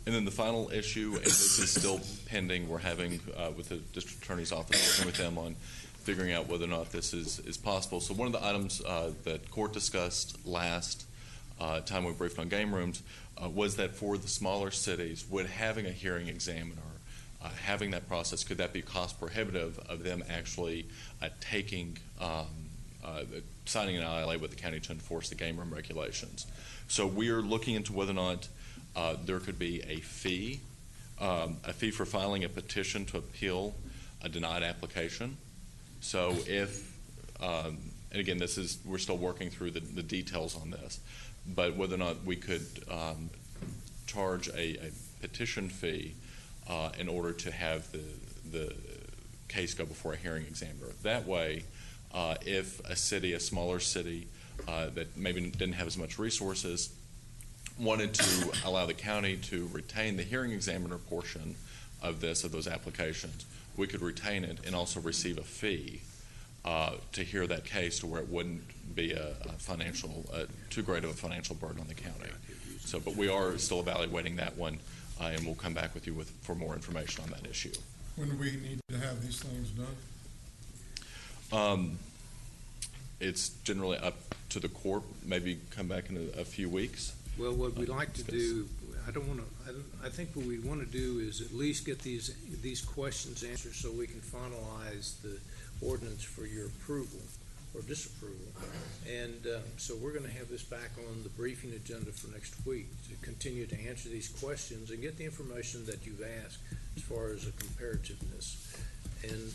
And then the final issue, and this is still pending, we're having with the district attorney's office, working with them on figuring out whether or not this is possible. So one of the items that court discussed last time we briefed on game rooms was that for the smaller cities, would having a hearing examiner, having that process, could that be cost prohibitive of them actually signing an ILA with the county to enforce the game room regulations? So we're looking into whether or not there could be a fee for filing a petition to appeal a denied application. So if, and again, we're still working through the details on this, but whether or not we could charge a petition fee in order to have the case go before a hearing examiner. That way, if a smaller city that maybe didn't have as much resources wanted to allow the county to retain the hearing examiner portion of those applications, we could retain it and also receive a fee to hear that case to where it wouldn't be too great of a financial burden on the county. So, but we are still evaluating that one, and we'll come back with you for more information on that issue. When do we need to have these things done? It's generally up to the court. Maybe come back in a few weeks. Well, what we'd like to do, I think what we want to do is at least get these questions answered so we can finalize the ordinance for your approval or disapproval. And so we're going to have this back on the briefing agenda for next week to continue to answer these questions and get the information that you've asked as far as a comparativeness. And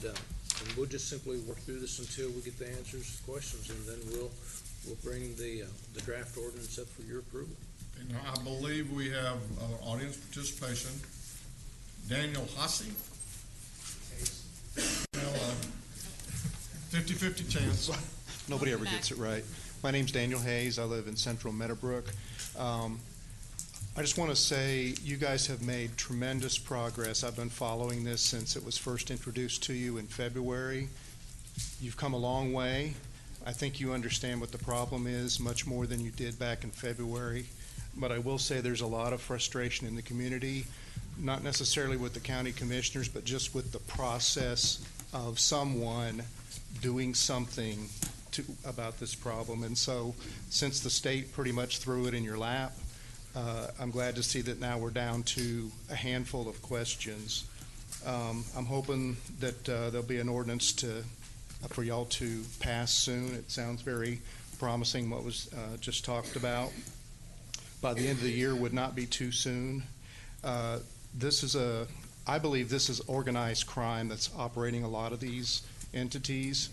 we'll just simply work through this until we get the answers to questions, and then we'll bring the draft ordinance up for your approval. And I believe we have audience participation. Daniel Hussey. Well, 50-50 chance. Nobody ever gets it right. My name's Daniel Hayes. I live in central Meadowbrook. I just want to say you guys have made tremendous progress. I've been following this since it was first introduced to you in February. You've come a long way. I think you understand what the problem is much more than you did back in February. But I will say there's a lot of frustration in the community, not necessarily with the county commissioners, but just with the process of someone doing something about this problem. And so since the state pretty much threw it in your lap, I'm glad to see that now we're down to a handful of questions. I'm hoping that there'll be an ordinance for y'all to pass soon. It sounds very promising what was just talked about. By the end of the year would not be too soon. I believe this is organized crime that's operating a lot of these entities.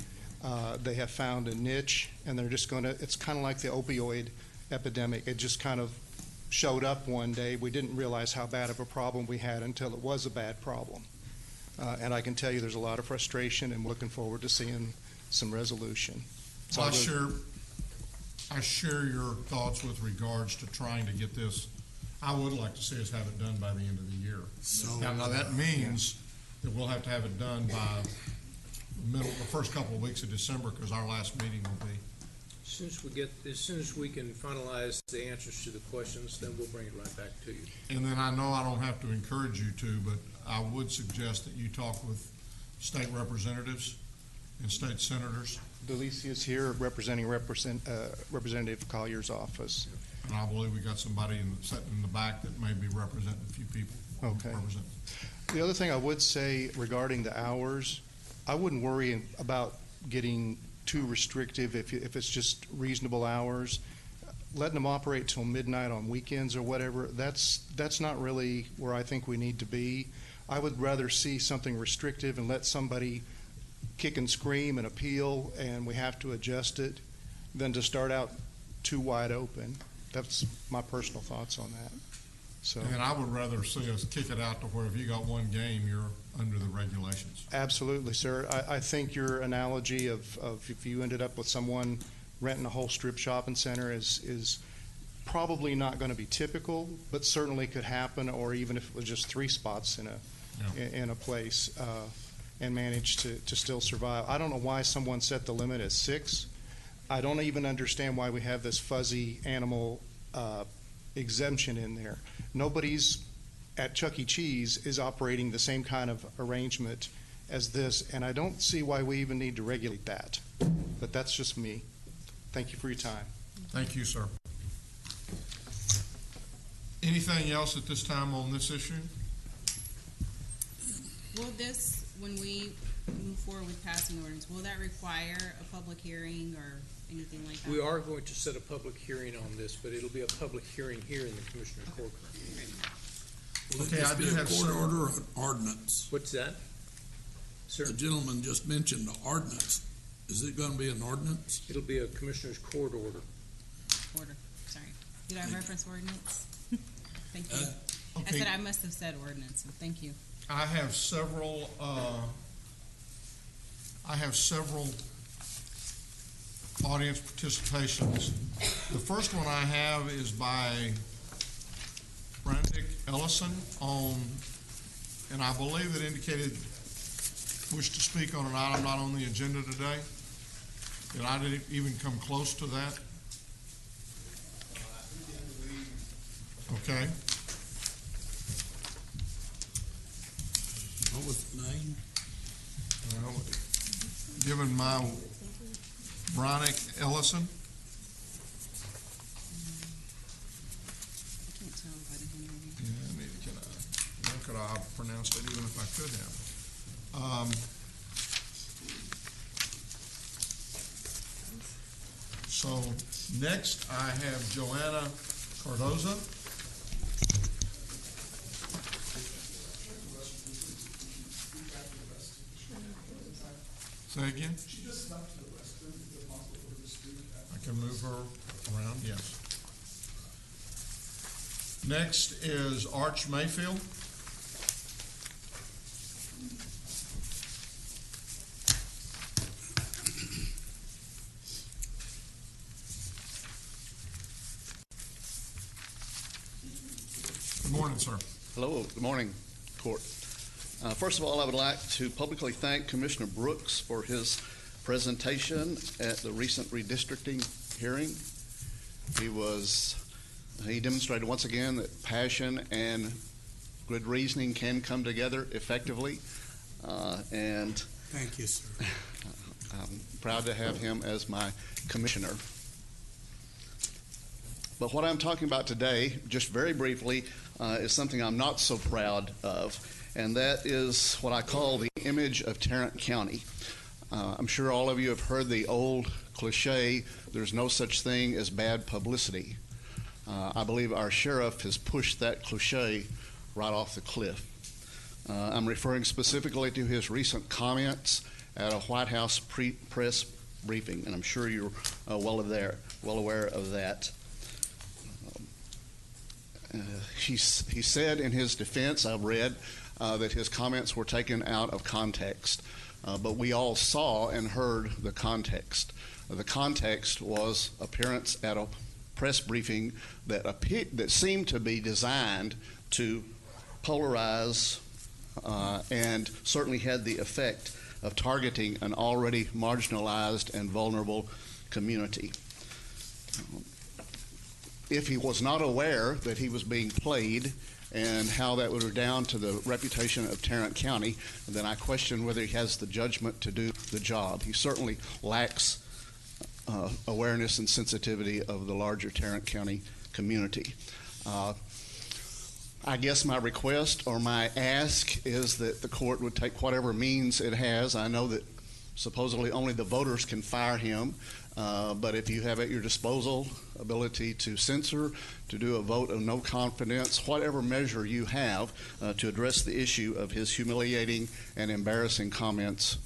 They have found a niche, and they're just it's kind of like the opioid epidemic. It just kind of showed up one day. We didn't realize how bad of a problem we had until it was a bad problem. And I can tell you there's a lot of frustration, and looking forward to seeing some resolution. So I share your thoughts with regards to trying to get this. I would like to see us have it done by the end of the year. Now that means that we'll have to have it done by the first couple of weeks of December, because our last meeting will be. As soon as we can finalize the answers to the questions, then we'll bring it right back to you. And then I know I don't have to encourage you to, but I would suggest that you talk with state representatives and state senators. Delicia's here representing Representative Collier's office. And I believe we got somebody sitting in the back that may be representing a few people. Okay. The other thing I would say regarding the hours, I wouldn't worry about getting too restrictive if it's just reasonable hours. Letting them operate till midnight on weekends or whatever, that's not really where I think we need to be. I would rather see something restrictive and let somebody kick and scream and appeal, and we have to adjust it, than to start out too wide open. That's my personal thoughts on that. So. And I would rather see us kick it out to where if you got one game, you're under the regulations. Absolutely, sir. I think your analogy of if you ended up with someone renting a whole strip shopping center is probably not going to be typical, but certainly could happen, or even if it was just 3 spots in a place and manage to still survive. I don't know why someone set the limit at 6. I don't even understand why we have this fuzzy animal exemption in there. Nobody's at Chuck E. Cheese is operating the same kind of arrangement as this, and I don't see why we even need to regulate that. But that's just me. Thank you for your time. Thank you, sir. Anything else at this time on this issue? Will this, when we move forward with passing ordinance, will that require a public hearing or anything like that? We are going to set a public hearing on this, but it'll be a public hearing here in the Commissioner's Court. Will Okay, it I just do be a have court several- order or an ordinance? What's that? Sir? The gentleman just mentioned the ordinance. Is it gonna be an ordinance? It'll be a Commissioner's Court order. Order, sorry. Did I reference ordinance? Thank you. I okay. said I must have said ordinance, so thank you. I have several audience participations. The first one I have is by Brandick Ellison and I believe it indicated wish to speak on an item not on the agenda today. Did I didn't even come close to that? Okay. What was the name? Well, given my Brandick Ellison. I can't tell by the handwriting. Yeah, maybe how could I pronounce it even if I could have? So next I have Joanna Cardoza. Say again? She just left to the west. Is it possible for her to speak? I can move her around, yes. Next is Arch Mayfield. Good morning, sir. Hello, good morning, Court. First of all, I would like to publicly thank Commissioner Brooks for his presentation at the recent redistricting hearing. He demonstrated once again that passion and good reasoning can come together effectively. And Thank you, sir. I'm proud to have him as my commissioner. But what I'm talking about today, just very briefly, is something I'm not so proud of, and that is what I call the image of Tarrant County. I'm sure all of you have heard the old cliche, there's no such thing as bad publicity. I believe our sheriff has pushed that cliche right off the cliff. I'm referring specifically to his recent comments at a White House press briefing, and I'm sure you're well aware of that. He said in his defense, I've read, that his comments were taken out of context. But we all saw and heard the context. The context was appearance at a press briefing that seemed to be designed to polarize and certainly had the effect of targeting an already marginalized and vulnerable community. If he was not aware that he was being played and how that would redound to the reputation of Tarrant County, then I question whether he has the judgment to do the job. He certainly lacks awareness and sensitivity of the larger Tarrant County community. I guess my request or my ask is that the court would take whatever means it has. I know that supposedly only the voters can fire him, but if you have at your disposal ability to censor, to do a vote of no confidence, whatever measure you have to address the issue of his humiliating and embarrassing comments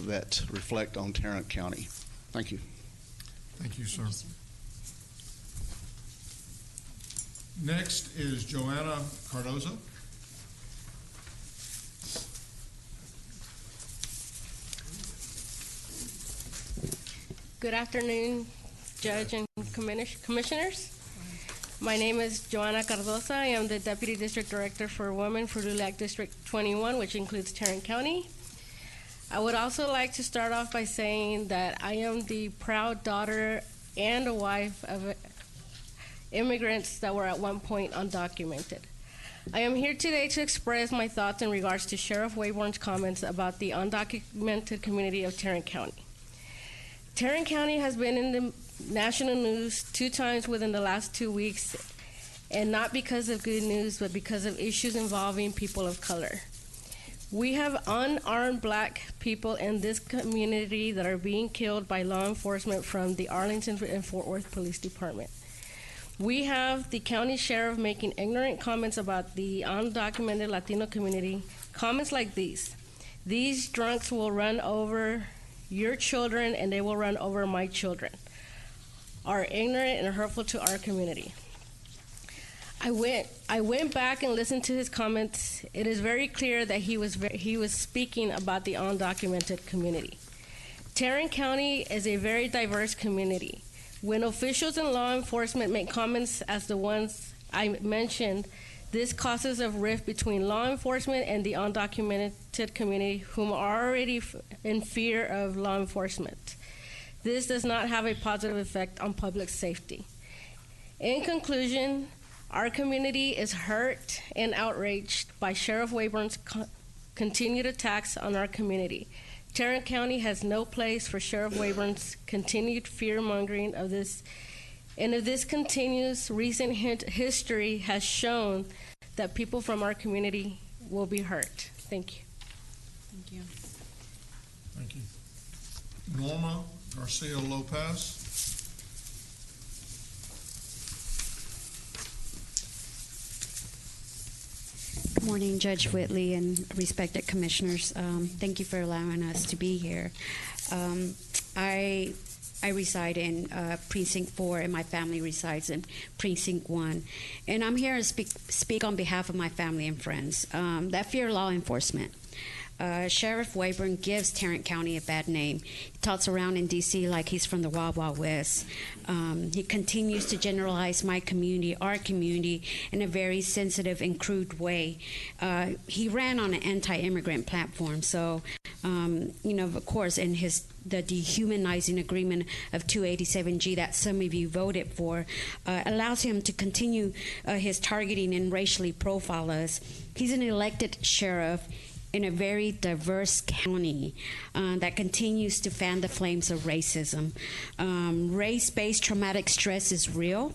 that reflect on Tarrant County. Thank you. Thank you, sir. Next is Joanna Cardoza. Good afternoon, Judge and Commissioners. My name is Joanna Cardoza. I am the Deputy District Director for Women for LULAC District 21, which includes Tarrant County. I would also like to start off by saying that I am the proud daughter and a wife of immigrants that were at one point undocumented. I am here today to express my thoughts in regards to Sheriff Wayburn's comments about the undocumented community of Tarrant County. Tarrant County has been in the national news 2 times within the last 2 weeks, and not because of good news, but because of issues involving people of color. We have unarmed black people in this community that are being killed by law enforcement from the Arlington and Fort Worth Police Department. We have the county sheriff making ignorant comments about the undocumented Latino community. Comments like these: "These drunks will run over your children and they will run over my children," are ignorant and hurtful to our community. I went back and listened to his comments. It is very clear that he was speaking about the undocumented community. Tarrant County is a very diverse community. When officials and law enforcement make comments as the ones I mentioned, this causes a rift between law enforcement and the undocumented community, whom are already in fear of law enforcement. This does not have a positive effect on public safety. In conclusion, our community is hurt and outraged by Sheriff Wayburn's continued attacks on our community. Tarrant County has no place for Sheriff Wayburn's continued fear-mongering of this. And if this continues, recent history has shown that people from our community will be hurt. Thank you. Thank you. Thank you. Norma Garcia Lopez. Good morning, Judge Whitley and respected commissioners. Thank you for allowing us to be here. I reside in Precinct 4, and my family resides in Precinct 1. And I'm here to speak on behalf of my family and friends that fear law enforcement. Sheriff Wayburn gives Tarrant County a bad name. He talks around in D.C. like he's from the Wild Wild West. He continues to generalize my community, our community, in a very sensitive and crude way. He ran on an anti-immigrant platform, so of course, in the dehumanizing agreement of 287G that some of you voted for allows him to continue his targeting and racially profile us. He's an elected sheriff in a very diverse county that continues to fan the flames of racism. Race-based traumatic stress is real,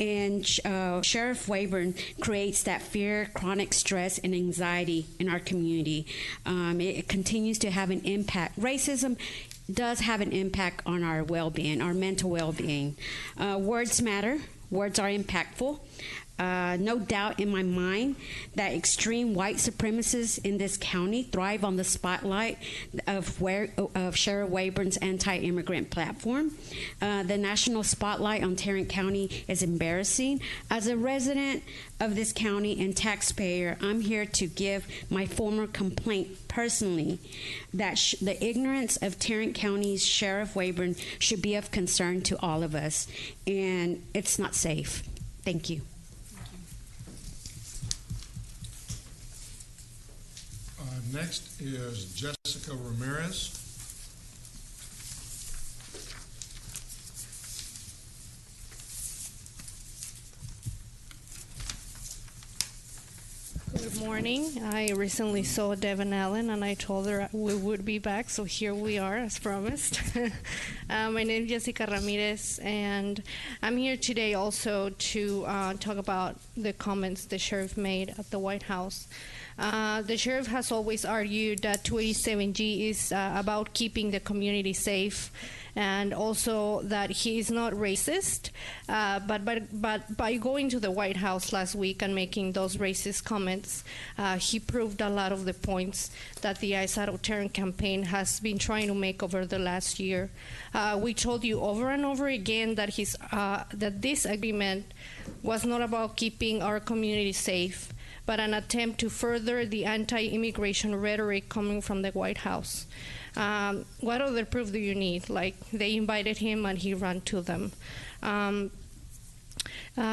and Sheriff Wayburn creates that fear, chronic stress, and anxiety in our community. It continues to have an impact. Racism does have an impact on our well-being, our mental well-being. Words matter. Words are impactful. No doubt in my mind that extreme white supremacists in this county thrive on the spotlight of Sheriff Wayburn's anti-immigrant platform. The national spotlight on Tarrant County is embarrassing. As a resident of this county and taxpayer, I'm here to give my former complaint personally that the ignorance of Tarrant County's Sheriff Wayburn should be of concern to all of us, and it's not safe. Thank you. Next is Jessica Ramirez. Good morning. I recently saw Devin Allen, and I told her we would be back, so here we are, as promised. My name is Jessica Ramirez, and I'm here today also to talk about the comments the sheriff made at the White House. The sheriff has always argued that 287G is about keeping the community safe, and also that he is not racist. But by going to the White House last week and making those racist comments, he proved a lot of the points that the I Settle Tarrant campaign has been trying to make over the last year. We told you over and over again that that this agreement was not about keeping our community safe, but an attempt to further the anti-immigration rhetoric coming from the White House. What other proof do you need? Like, they invited him and he ran to them.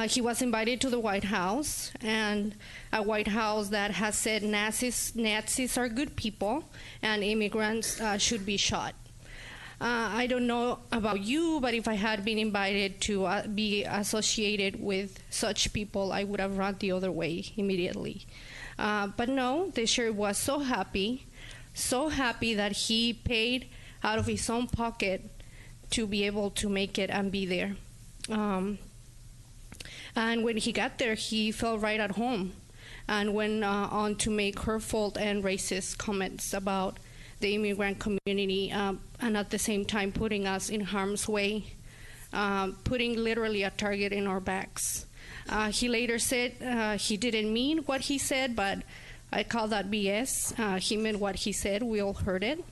He was invited to the White House, and a White House that has said Nazis are good people and immigrants should be shot. I don't know about you, but if I had been invited to be associated with such people, I would have run the other way immediately. But no, the sheriff was so happy that he paid out of his own pocket to be able to make it and be there. And when he got there, he felt right at home and went on to make hurtful and racist comments about the immigrant community, and at the same time putting us in harm's way, putting literally a target in our backs. He later said he didn't mean what he said, but I call that BS. He meant what he said. We all heard it.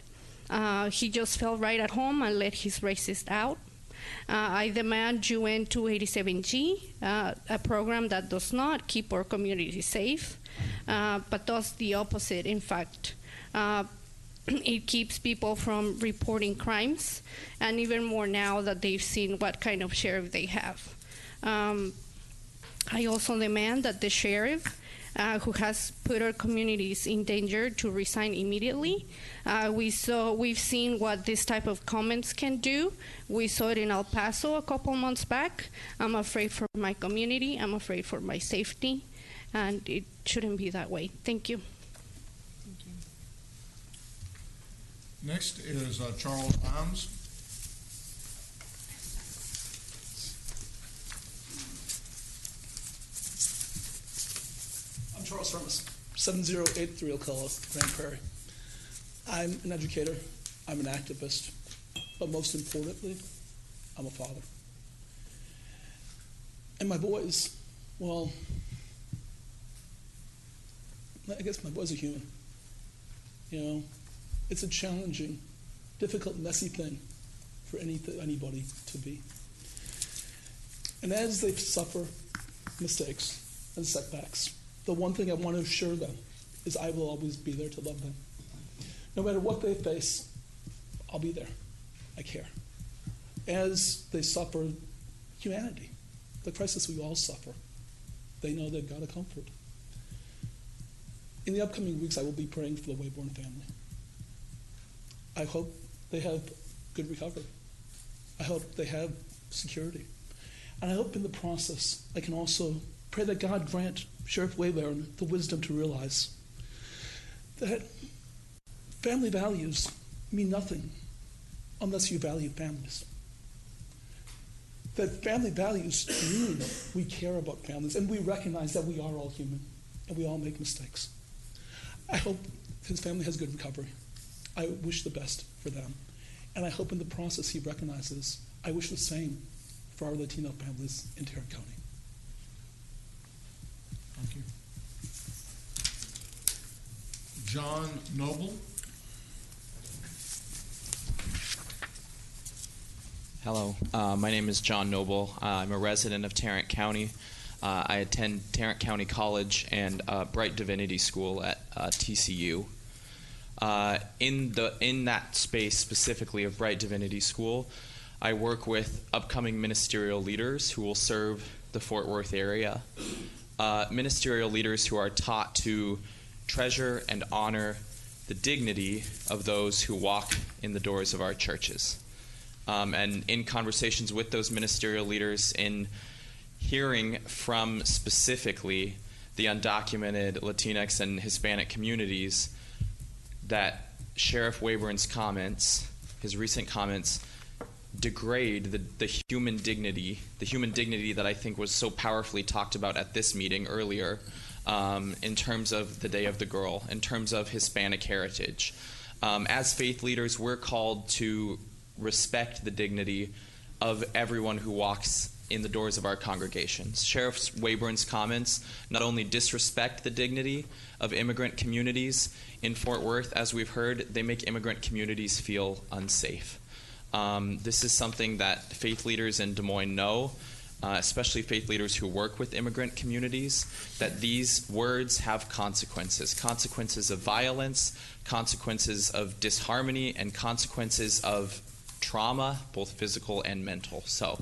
He just felt right at home and let his racist out. I demand UN 287G, a program that does not keep our community safe, but does the opposite, in fact. It keeps people from reporting crimes, and even more now that they've seen what kind of sheriff they have. I also demand that the sheriff, who has put our communities in danger, to resign immediately. We've seen what this type of comments can do. We saw it in El Paso a couple months back. I'm afraid for my community. I'm afraid for my safety, and it shouldn't be that way. Thank you. Next is Charles Imes. I'm Charles Firmus, 7083 Ocala, Grand Prairie. I'm an educator, I'm an activist, but most importantly, I'm a father. And my boys, well, I guess my boys are human. You know, it's a challenging, difficult, messy thing for anybody to be. And as they suffer mistakes and setbacks, the one thing I want to assure them is I will always be there to love them. No matter what they face, I'll be there. I care. As they suffer humanity, the crisis we all suffer, they know they've got a comfort. In the upcoming weeks, I will be praying for the Wayborn family. I hope they have good recovery. I hope they have security. And I hope in the process, I can also pray that God grant Sheriff Wayborn the wisdom to realize that family values mean nothing unless you value families. That family values mean we care about families and we recognize that we are all human and we all make mistakes. I hope his family has good recovery. I wish the best for them. And I hope in the process he recognizes I wish the same for our Latino families in Tarrant County. Thank you. John Noble. Hello, my name is John Noble. I'm a resident of Tarrant County. I attend Tarrant County College and Bright Divinity School at TCU. In that space specifically of Bright Divinity School, I work with upcoming ministerial leaders who will serve the Fort Worth area. Ministerial leaders who are taught to treasure and honor the dignity of those who walk in the doors of our churches. And in conversations with those ministerial leaders, in hearing from specifically the undocumented Latinx and Hispanic communities, that Sheriff Wayborn's comments, his recent comments, degrade the human dignity that I think was so powerfully talked about at this meeting earlier, in terms of the Day of the Girl, in terms of Hispanic heritage. As faith leaders, we're called to respect the dignity of everyone who walks in the doors of our congregations. Sheriff Wayborn's comments not only disrespect the dignity of immigrant communities in Fort Worth, as we've heard, they make immigrant communities feel unsafe. This is something that faith leaders in Des Moines know, especially faith leaders who work with immigrant communities, that these words have consequences, consequences of violence, consequences of disharmony, and consequences of trauma, both physical and mental. So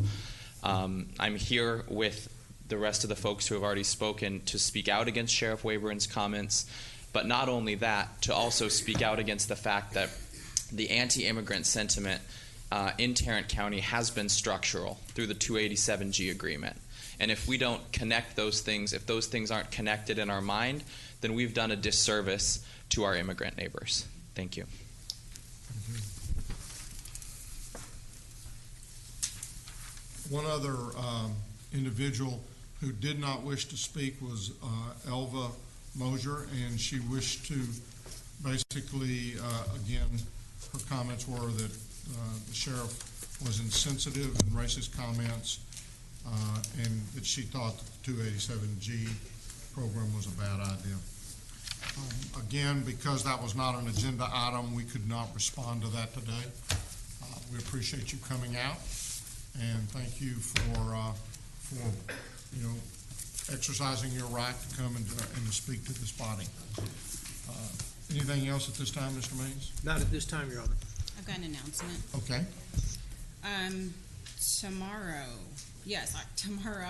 I'm here with the rest of the folks who have already spoken to speak out against Sheriff Wayborn's comments, but not only that, to also speak out against the fact that the anti-immigrant sentiment in Tarrant County has been structural through the 287G agreement. And if we don't connect those things, if those things aren't connected in our mind, then we've done a disservice to our immigrant neighbors. Thank you. One other individual who did not wish to speak was Elva Mosier, and she wished to basically, again, her comments were that the sheriff was insensitive in racist comments, and that she thought the 287G program was a bad idea. Again, because that was not an agenda item, we could not respond to that today. We appreciate you coming out, and thank you for exercising your right to come and to speak to this body. Anything else at this time, Mr. Mays? Not at this time, Your Honor. I've got an announcement. Okay. Tomorrow,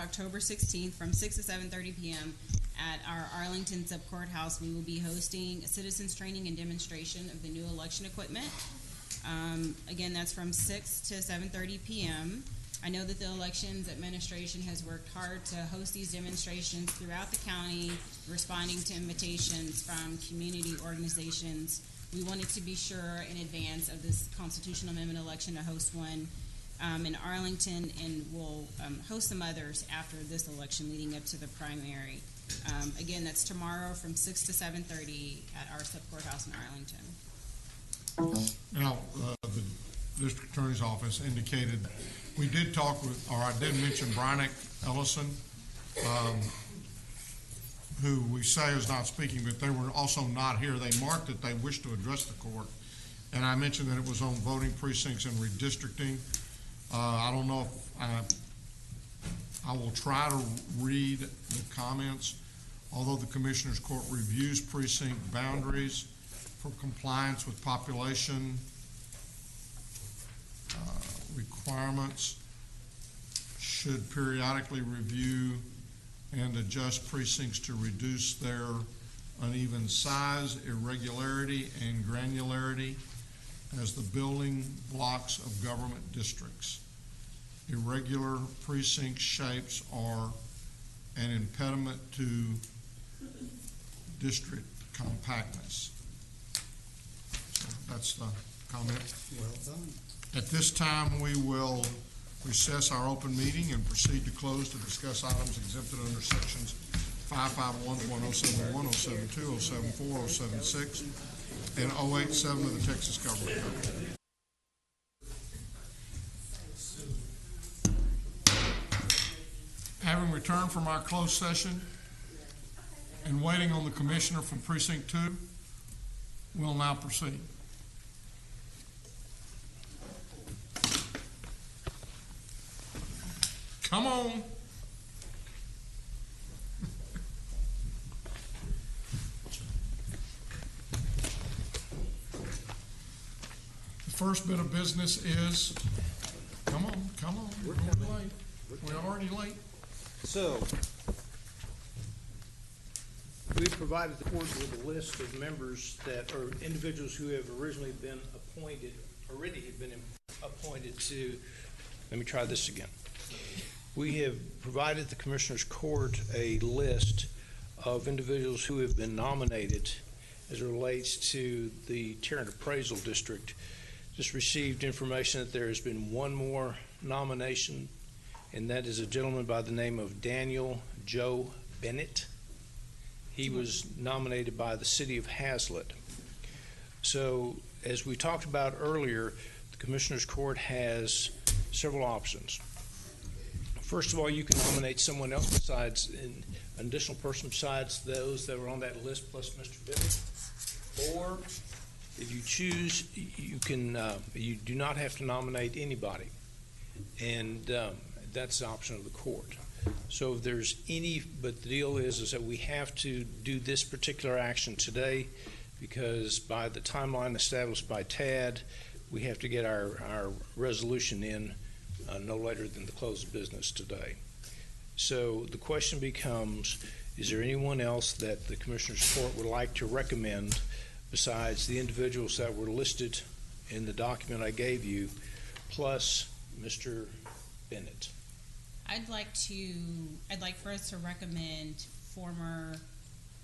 October 16th, from 6 to 7:30 p.m. at our Arlington Sub-Courthouse, we will be hosting a citizens training and demonstration of the new election equipment. Again, that's from 6 to 7:30 p.m. I know that the Elections Administration has worked hard to host these demonstrations throughout the county, responding to invitations from community organizations. We wanted to be sure in advance of this constitutional amendment election to host one in Arlington, and we'll host some others after this election leading up to the primary. Again, that's tomorrow from 6 to 7:30 at our sub-courthouse in Arlington. Now, the District Attorney's Office indicated, we did talk with, or I did mention Brynick Ellison, who we say is not speaking, but they were also not here. They marked that they wished to address the court, and I mentioned that it was on voting precincts and redistricting. I don't know if I will try to read the comments. Although the Commissioners Court reviews precinct boundaries for compliance with population requirements, should periodically review and adjust precincts to reduce their uneven size, irregularity, and granularity as the building blocks of government districts. Irregular precinct shapes are an impediment to district compactness. So that's the comment. Well done. At this time, we will recess our open meeting and proceed to close to discuss items exempted under sections 551, 1071, 072, 074, 076, and 087 of the Texas Government Code. Having returned from our closed session and waiting on the Commissioner from Precinct 2, we'll now proceed. Come on. The first bit of business is, come on. We're already late. We're already late. So, we've provided the court with a list of members that are individuals who have already been appointed to, let me try this again. We have provided the Commissioners Court a list of individuals who have been nominated as it relates to the Tarrant Appraisal District. Just received information that there has been one more nomination, and that is a gentleman by the name of Daniel Joe Bennett. He was nominated by the City of Hazlet. So, as we talked about earlier, the Commissioners Court has several options. First of all, you can nominate someone else besides, an additional person besides those that were on that list plus Mr. Bennett. Or, if you choose, you can, you do not have to nominate anybody. And that's the option of the court. So if there's any, but the deal is that we have to do this particular action today because by the timeline established by TAD, we have to get our resolution in no later than the close of business today. So the question becomes, is there anyone else that the Commissioners Court would like to recommend besides the individuals that were listed in the document I gave you plus Mr. Bennett. I'd like for us to recommend former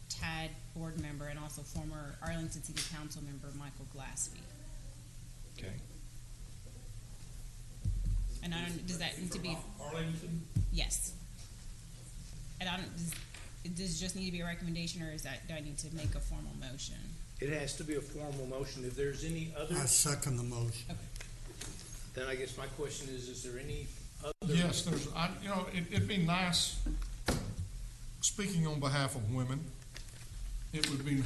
TAD board member and also former Arlington City Council member Michael Glaspie. Okay. And does that need to be Arlington? Yes. And does it just need to be a recommendation, or do I need to make a formal motion? It has to be a formal motion. If there's any other, I second the motion. Okay. then I guess my question is there any other? Yes, it'd be nice, speaking on behalf of women, it would be.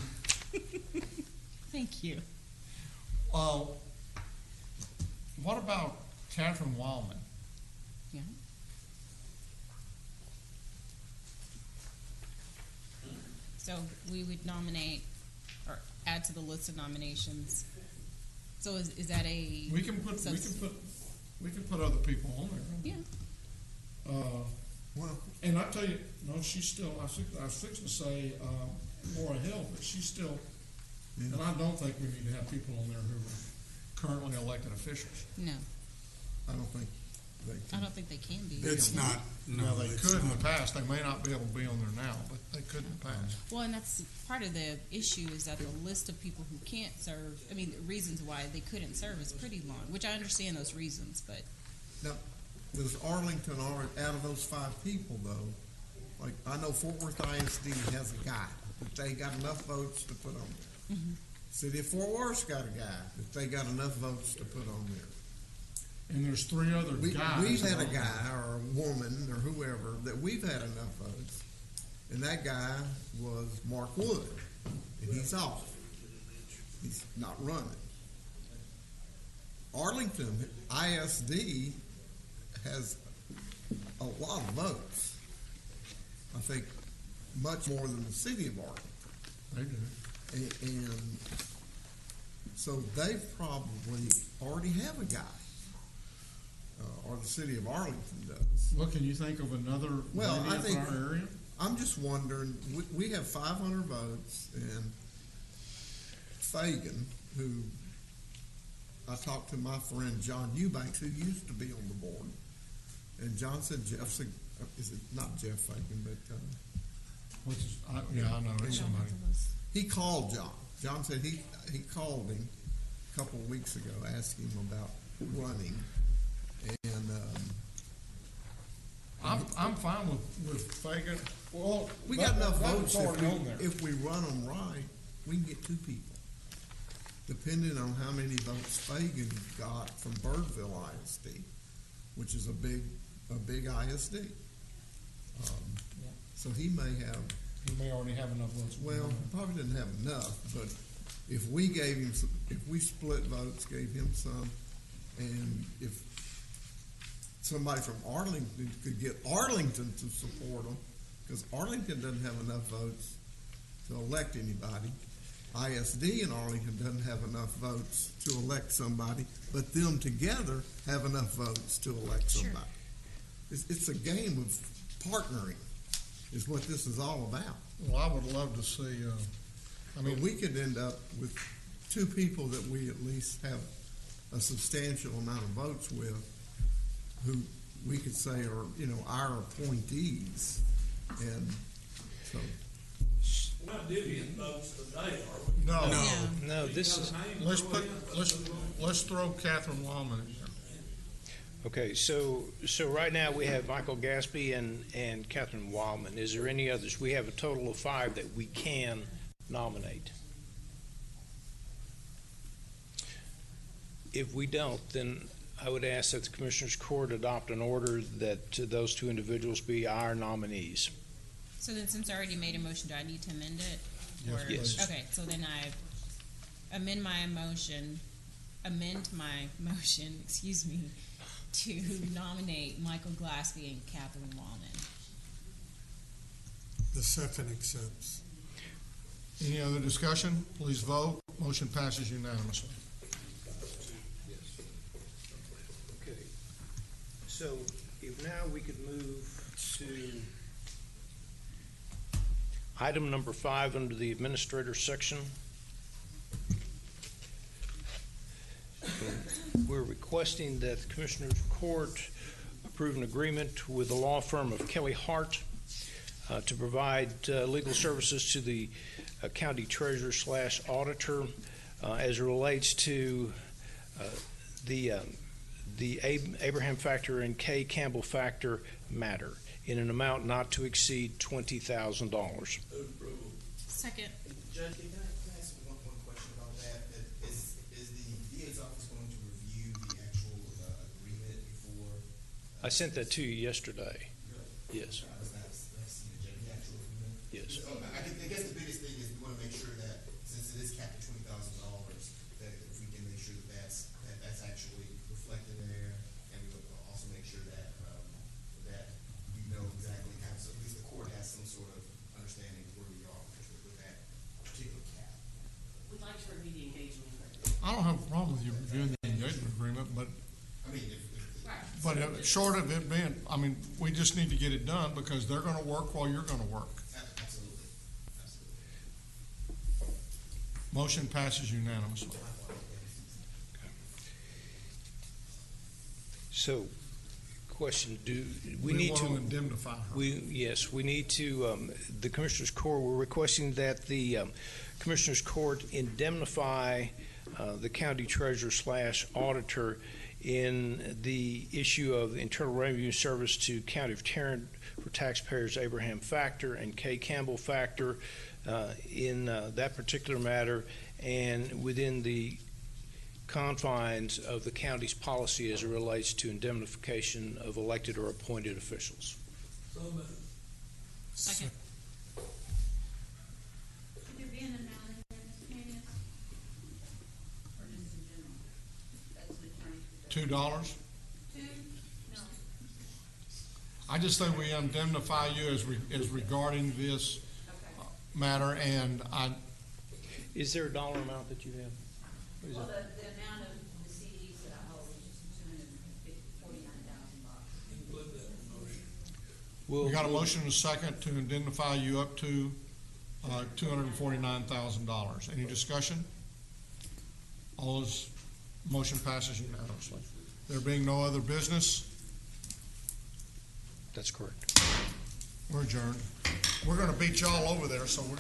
Thank you. What about Catherine Wildman? Yeah. So we would nominate or add to the list of nominations. So is that a? We can put other people on there. Yeah. Well, and I tell you, no, she's still. I was fixing to say Laura Hill, but she's still. Yeah. And I don't think we need to have people on there who are currently elected officials. No. I don't think they can. I don't think they can be. It's not. No, they could in the past. They may not be able to be on there now, but they could in the past. Well, and that's part of the issue is that the list of people who can't serve, I mean, the reasons why they couldn't serve is pretty long, which I understand those reasons, but. Now, does Arlington, out of those 5 people though, like I know Fort Worth ISD has a guy, but they got enough votes to put on there. Mm-hmm. City of Fort Worth's got a guy, but they got enough votes to put on there. And there's 3 other guys. We've had a guy or a woman or whoever that we've had enough votes, and that guy was Mark Wood, and he's off. He's not running. Arlington ISD has a lot of votes. I think much more than the city of Arlington. They do. And so they probably already have a guy. Or the city of Arlington does. Well, can you think of another lady in our area? I'm just wondering, we have 500 votes, and Fagan, who I talked to my friend John Eubanks, who used to be on the board, and John said is it not Jeff Fagan, but I know it's somebody. He called John. John said he called him a couple of weeks ago, asking him about running. And I'm fine with Fagan. Well, we got enough votes if we run them right, we can get 2 people. Depending on how many votes Fagan got from Birdville ISD, which is a big ISD. So he may already have enough votes. Well, probably didn't have enough, but if we gave him some, if we split votes, gave him some, and if somebody from Arlington could get Arlington to support them, because Arlington doesn't have enough votes to elect anybody. ISD in Arlington doesn't have enough votes to elect somebody, but them together have enough votes to elect somebody. Sure. It's a game of partnering, is what this is all about. Well, I would love to see. We could end up with 2 people that we at least have a substantial amount of votes with, who we could say are, our appointees, and so. We're not divvying votes today, are we? No. This is. Let's throw Catherine Wildman in there. Okay, so right now we have Michael Gaspie and Catherine Wildman. Is there any others? We have a total of 5 that we can nominate. If we don't, then I would ask that the Commissioners Court adopt an order that those 2 individuals be our nominees. So then, since I already made a motion, do I need to amend it? Yes. Okay, so then I amend my motion, excuse me, to nominate Michael Glaspie and Catherine Wallman. The second accepts. Any other discussion? Please vote. Motion passes unanimously. Okay. So if now we could move to item number 5 under the administrator section. We're requesting requesting that the Commissioners Court approve an agreement with the law firm of Kelly Hart to provide legal services to the county treasurer / auditor as it relates to the Abraham factor and K. Campbell factor matter in an amount not to exceed $20,000. Second. Judge, can I ask one question about that? Is the DA's office going to review the actual agreement before? I sent that to you yesterday. Really? Yes. The actual agreement? Yes. I guess the biggest thing is we want to make sure that since it is capped at $20,000, that if we can make sure that that's actually reflected there, and we will also make sure that that we know exactly kind of, so at least the court has some sort of understanding of where we are with that particular cap. We'd like to review the engagement agreement. I don't have a problem with you reviewing the engagement agreement, but I mean, short of it being, I mean, we just need to get it done because they're going to work while you're going to work. Absolutely. Motion passes unanimously. So, question: do we We need want to to indemnify her. Yes, we need to. The Commissioners Court. We're requesting that the Commissioners Court indemnify the county treasurer / auditor in the issue of Internal Revenue Service to County of Tarrant for taxpayers Abraham factor and K. Campbell factor in that particular matter, and within the confines of the county's policy as it relates to indemnification of elected or appointed officials. So moved. Second. Could there be an amount in there, Mr. Manus? Or just in general? That's the attorney. $2? Two? No. I just think we indemnify you as regarding this matter, and Is there a dollar amount that you have? Well, the amount of the CDs that I hold is $249,000. we got a motion and a second to indemnify you up to $249,000. Any discussion? All those, motion passes unanimously. There being no other business, That's correct. we're adjourned. We're going to beat y'all over there, so we're